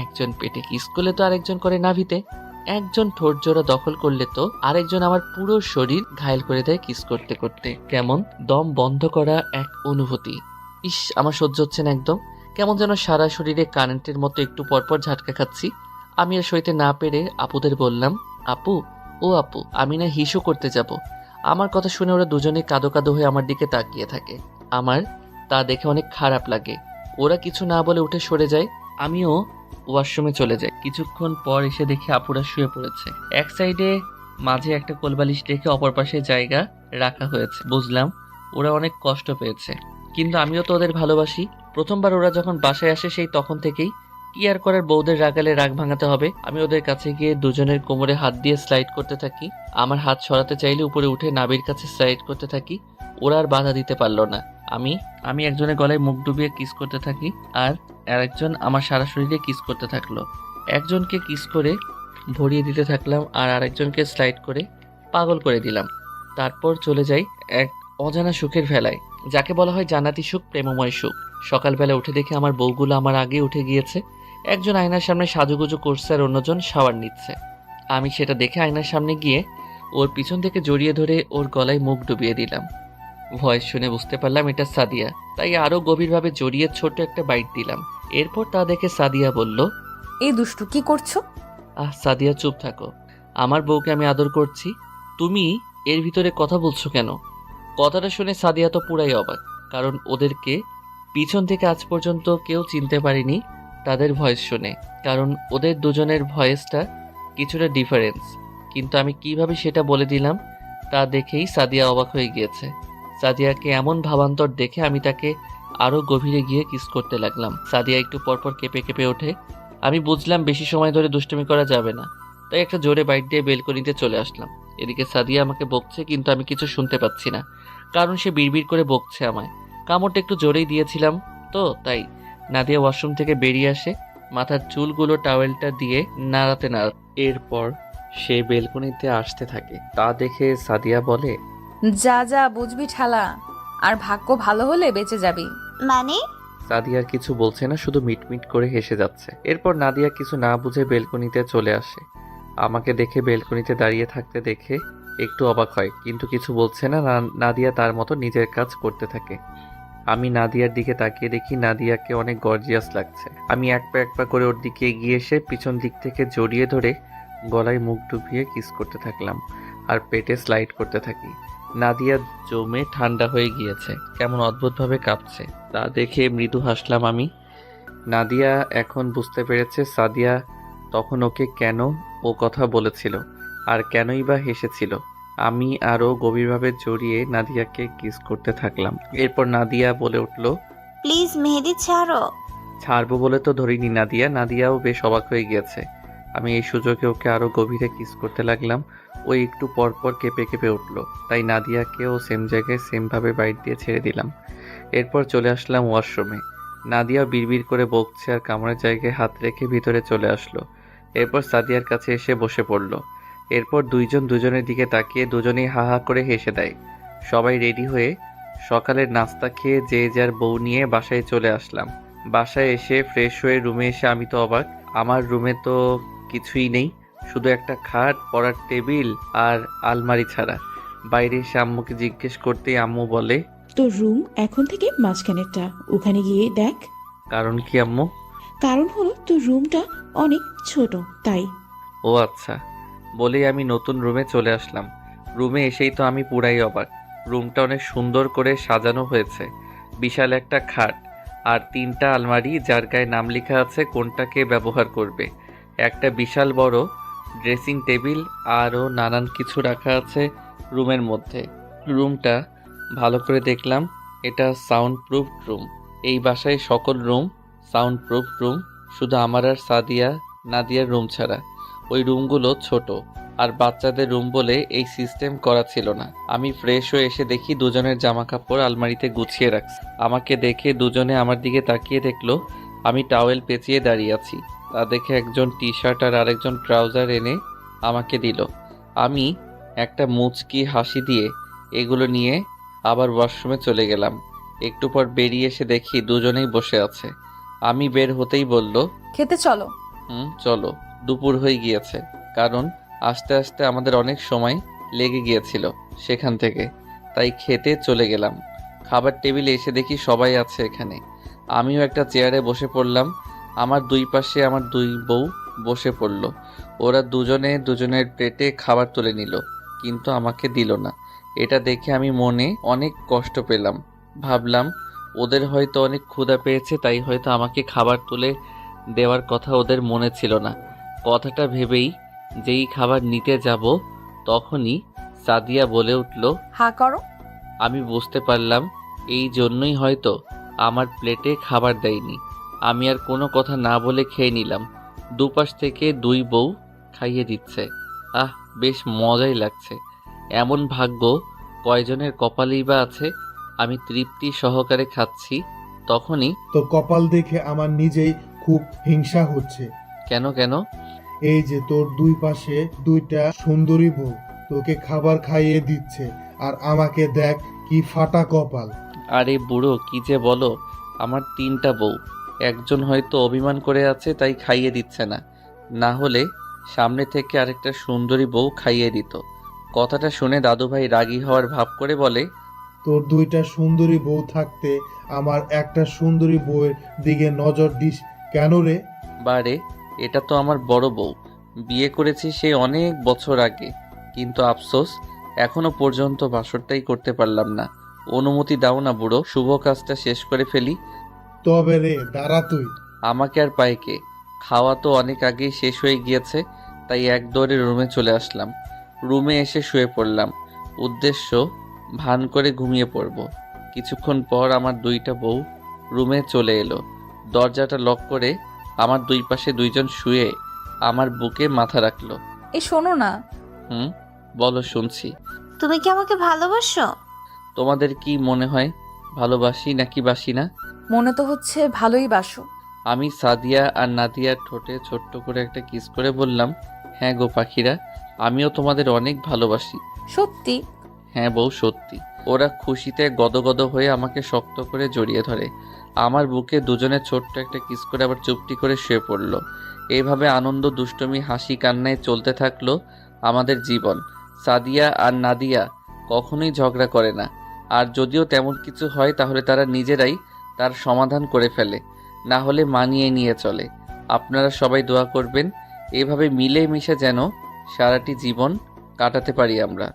একজন পেটে কিস করলে তো আরেকজন করে নাভিতে, একজন ঠোঁট জোড়া দখল করলে তো আরেকজন আমার পুরো শরীর ঘায়েল করে দেয় কিস করতে করতে। কেমন দম বন্ধ করা এক অনুভূতি। ইস, আমার সহ্য হচ্ছে না একদম। কেমন যেন সারা শরীরে কারেন্টের মতো একটু পরপর ঝাটকা খাচ্ছি। আমি আর সইতে না পেরে আপুদের বললাম, আপু ও আপু, আমি না হিসু করতে যাব। আমার কথা শুনে ওরা দুজনে কাঁদো কাঁদো হয়ে আমার দিকে তাকিয়ে থাকে। আমার তা দেখে অনেক খারাপ লাগে। ওরা কিছু না বলে উঠে সরে যায়। আমিও ওয়াশরুমে চলে যাই। কিছুক্ষণ পর এসে দেখি আপুরা শুয়ে পড়েছে। এক সাইডে মাঝে একটা কোলবালিশ রেখে অপর পাশে জায়গা রাখা হয়েছে। বুঝলাম ওরা অনেক কষ্ট পেয়েছে, কিন্তু আমিও তো ওদের ভালোবাসি। প্রথমবার ওরা যখন বাসায় আসে সেই তখন থেকেই কি আর করার, বউদের রাগালে রাগ ভাঙাতে হবে। আমি ওদের কাছে গিয়ে দুজনের কোমরে হাত দিয়ে স্লাইড করতে থাকি। আমার হাত সরাতে চাইলে উপরে উঠে নাভির কাছে স্লাইড করতে থাকি। ওরা আর বাধা দিতে পারলো না। আমি একজনের গলায় মুখ ডুবিয়ে কিস করতে থাকি, আর আরেকজন আমার সারা শরীরে কিস করতে থাকলো। একজনকে কিস করে ভরিয়ে দিতে থাকলাম, আর আরেকজনকে স্লাইড করে পাগল করে দিলাম। তারপর চলে যাই এক অজানা সুখের ভেলায়, যাকে বলা হয় জান্নাতি সুখ, প্রেমময় সুখ। সকালবেলা উঠে দেখে আমার বউগুলো আমার আগে উঠে গিয়েছে। একজন আয়নার সামনে সাজুগুজু করছে আর অন্যজন শাওয়ার নিচ্ছে। আমি সেটা দেখে আয়নার সামনে গিয়ে ওর পিছন থেকে জড়িয়ে ধরে ওর গলায় মুখ ডুবিয়ে দিলাম। ভয়েস শুনে বুঝতে পারলাম এটা সাদিয়া, তাই আরো গভীরভাবে জড়িয়ে ছোট একটা বাইট দিলাম। এরপর তা দেখে সাদিয়া বলল, এই দুষ্টু কি করছো? সাদিয়া চুপ থাকো, আমার বউকে আমি আদর করছি। তুমি এর ভিতরে কথা বলছো কেন? কথাটা শুনে সাদিয়া তো পুরাই অবাক, কারণ ওদেরকে পিছন থেকে আজ পর্যন্ত কেউ চিনতে পারেনি তাদের ভয়েস শুনে, কারণ ওদের দুজনের ভয়েসটা কিছুটা ডিফারেন্স। কিন্তু আমি কিভাবে সেটা বলে দিলাম তা দেখেই সাদিয়া অবাক হয়ে গিয়েছে। সাদিয়াকে এমন ভাবান্তর দেখে আমি তাকে আরও গভীরে গিয়ে কিস করতে লাগলাম। সাদিয়া একটু পরপর কেঁপে কেঁপে ওঠে। আমি বুঝলাম বেশি সময় ধরে দুষ্টুমি করা যাবে না, তাই একটা জোরে বাইট দিয়ে বেলকনিতে চলে আসলাম। এদিকে সাদিয়া আমাকে বকছে, কিন্তু আমি কিছু শুনতে পাচ্ছি না, কারণ সে বিড়বিড় করে বকছে আমায়। কামড়টা একটু জোরেই দিয়েছিলাম তো তাই। নাদিয়া ওয়াশরুম থেকে বেরিয়ে আসে, মাথার চুলগুলো টাওয়েলটা দিয়ে নাড়াতে নাড়াতে। এরপর সে বেলকনিতে আসতে থাকে, তা দেখে সাদিয়া বলে, যা যা বুঝবি ঠালা, আর ভাগ্য ভালো হলে বেঁচে যাবি। মানে? সাদিয়ার কিছু বলছে না, শুধু মিটমিট করে হেসে যাচ্ছে। এরপর নাদিয়া কিছু না বুঝে বেলকনিতে চলে আসে। আমাকে দেখে বেলকনিতে দাঁড়িয়ে থাকতে দেখে একটু অবাক হয়, কিন্তু কিছু বলছে না। নাদিয়া তার মতো নিজের কাজ করতে থাকে। আমি নাদিয়ার দিকে তাকিয়ে দেখি নাদিয়াকে অনেক গর্জিয়াস লাগছে। আমি এক পা করে ওর দিকে এগিয়ে এসে পিছন দিক থেকে জড়িয়ে ধরে গলায় মুখ ডুবিয়ে কিস করতে থাকলাম আর পেটে স্লাইড করতে থাকি। নাদিয়া জমে ঠান্ডা হয়ে গিয়েছে, কেমন অদ্ভুতভাবে কাঁপছে, তা দেখে মৃদু হাসলাম আমি। নাদিয়া এখন বুঝতে পেরেছে সাদিয়া তখন ওকে কেন ও কথা বলেছিল আর কেনই বা হেসেছিল। আমি আরও গভীরভাবে জড়িয়ে নাদিয়াকে কিস করতে থাকলাম। এরপর নাদিয়া বলে উঠল, প্লিজ মেহেদি ছাড়ো। ছাড়বো বলে তো ধরিনি নাদিয়া। নাদিয়াও বেশ অবাক হয়ে গিয়েছে। আমি এই সুযোগে ওকে আরও গভীরে কিস করতে লাগলাম। ও একটু পরপর কেঁপে কেঁপে উঠলো, তাই নাদিয়াকেও সেম জায়গায় সেমভাবে বাইট দিয়ে ছেড়ে দিলাম। এরপর চলে আসলাম ওয়াশরুমে। নাদিয়া বিড়বিড় করে বকছে আর কামড়ের জায়গায় হাত রেখে ভিতরে চলে আসলো। এরপর সাদিয়ার কাছে এসে বসে পড়লো। এরপর দুইজন দুজনের দিকে তাকিয়ে দুজনেই হা হা করে হেসে দেয়। সবাই রেডি হয়ে সকালের নাস্তা খেয়ে যে যার বউ নিয়ে বাসায় চলে আসলাম। বাসায় এসে ফ্রেশ হয়ে রুমে এসে আমি তো অবাক। আমার রুমে তো কিছুই নেই, শুধু একটা খাট, পড়ার টেবিল আর আলমারি ছাড়া। বাইরে এসে আম্মুকে জিজ্ঞেস করতেই আম্মু বলে, তোর রুম এখন থেকে মাঝখানেরটা, ওখানে গিয়ে দেখ। কারণ কি আম্মু? কারণ হলো তোর রুমটা অনেক ছোট, তাই। ও আচ্ছা, বলেই আমি নতুন রুমে চলে আসলাম। রুমে এসেই তো আমি পুরাই অবাক। রুমটা অনেক সুন্দর করে সাজানো হয়েছে। বিশাল একটা খাট আর 3টা আলমারি, যার গায়ে নাম লেখা আছে কোনটাকে ব্যবহার করবে। একটা বিশাল বড় ড্রেসিং টেবিল আরও নানান কিছু রাখা আছে রুমের মধ্যে। রুমটা ভালো করে দেখলাম, এটা সাউন্ড প্রুফ রুম। এই বাসায় সকল রুম সাউন্ড প্রুফ রুম, শুধু আমার আর নাদিয়ার রুম ছাড়া। ওই রুমগুলো ছোট আর বাচ্চাদের রুম বলে এই সিস্টেম করা ছিল না। আমি ফ্রেশ হয়ে এসে দেখি দুজনের জামা কাপড় আলমারিতে গুছিয়ে রাখছে। আমাকে দেখে দুজনে আমার দিকে তাকিয়ে দেখলো আমি টাওয়েল পেঁচিয়ে দাঁড়িয়ে আছি। তা দেখে একজন টি শার্ট আর আরেকজন ট্রাউজার এনে আমাকে দিল। আমি একটা মুচকি হাসি দিয়ে এগুলো নিয়ে আবার ওয়াশরুমে চলে গেলাম। একটু পর বেরিয়ে এসে দেখি দুজনেই বসে আছে। আমি বের হতেই বলল, খেতে চলো। চলো। দুপুর হয়ে গিয়েছে, কারণ আস্তে আস্তে আমাদের অনেক সময় লেগে গিয়েছিল সেখান থেকে, তাই খেতে চলে গেলাম। খাবার টেবিলে এসে দেখি সবাই আছে এখানে। আমিও একটা চেয়ারে বসে পড়লাম। আমার দুই পাশে আমার দুই বউ বসে পড়ল। ওরা দুজনে দুজনের প্লেটে খাবার তুলে নিল, কিন্তু আমাকে দিল না। এটা দেখে আমি মনে অনেক কষ্ট পেলাম। ভাবলাম ওদের হয়তো অনেক ক্ষুধা পেয়েছে, তাই হয়তো আমাকে খাবার তুলে দেওয়ার কথা ওদের মনে ছিল না। কথাটা ভেবেই যেই খাবার নিতে যাব তখনই সাদিয়া বলে উঠল, হা করো। আমি বুঝতে পারলাম এই জন্যই হয়তো আমার প্লেটে খাবার দেয়নি। আমি আর কোনো কথা না বলে খেয়ে নিলাম। দুপাশ থেকে দুই বউ খাইয়ে দিচ্ছে। বেশ মজাই লাগছে। এমন ভাগ্য কয়জনের কপালেই বা আছে। আমি তৃপ্তি সহকারে খাচ্ছি, তখনই তোর কপাল দেখে আমার নিজেই খুব হিংসা হচ্ছে। কেন? এই যে তোর দুই পাশে দুইটা সুন্দরী বউ তোকে খাবার খাইয়ে দিচ্ছে, আর আমাকে দেখ কি ফাটা কপাল। আরে বুড়ো, কি যে বলো, আমার 3টা বউ। একজন হয়তো অভিমান করে আছে তাই খাইয়ে দিচ্ছে না, না হলে সামনে থেকে আরেকটা সুন্দরী বউ খাইয়ে দিত। কথাটা শুনে দাদুভাই রাগী হওয়ার ভাব করে বলে, তোর দুইটা সুন্দরী বউ থাকতে আমার একটা সুন্দরী বউয়ের দিকে নজর দিস কেন রে? বারে, এটা তো আমার বড় বউ। বিয়ে করেছি সে অনেক বছর আগে, কিন্তু আফসোস এখনো পর্যন্ত বাসরটাই করতে পারলাম না। অনুমতি দাও না বুড়ো, শুভ কাজটা শেষ করে ফেলি। তবে রে দাঁড়া তুই। আমাকে আর পায় কে? খাওয়া তো অনেক আগেই শেষ হয়ে গিয়েছে, তাই এক দৌড়ে রুমে চলে আসলাম। রুমে এসে শুয়ে পড়লাম, উদ্দেশ্য ভান করে ঘুমিয়ে পড়ব। কিছুক্ষণ পর আমার দুইটা বউ রুমে চলে এলো। দরজাটা লক করে আমার দুই পাশে দুইজন শুয়ে আমার বুকে মাথা রাখলো। এই শোনো না, বলো, শুনছি। তুমি কি আমাকে ভালোবাসো? তোমাদের কি মনে হয় ভালোবাসি নাকি বাসি না? মনে তো হচ্ছে ভালোই বাসো। আমি সাদিয়া আর নাদিয়ার ঠোঁটে ছোট্ট করে একটা কিস করে বললাম, হ্যাঁ গো পাখিরা, আমিও তোমাদের অনেক ভালোবাসি। সত্যি? হ্যাঁ বউ, সত্যি। ওরা খুশিতে গদগদ হয়ে আমাকে শক্ত করে জড়িয়ে ধরে। আমার বুকে দুজনে ছোট্ট একটা কিস করে আবার চুপটি করে শুয়ে পড়লো। এইভাবে আনন্দ, দুষ্টুমি, হাসি, কান্নায় চলতে থাকলো আমাদের জীবন। সাদিয়া আর নাদিয়া কখনোই ঝগড়া করে না, আর যদিও তেমন কিছু হয় তাহলে তারা নিজেরাই তার সমাধান করে ফেলে, না হলে মানিয়ে নিয়ে চলে। আপনারা সবাই দোয়া করবেন এভাবে মিলেমিশে যেন সারাটি জীবন কাটাতে পারি আমরা।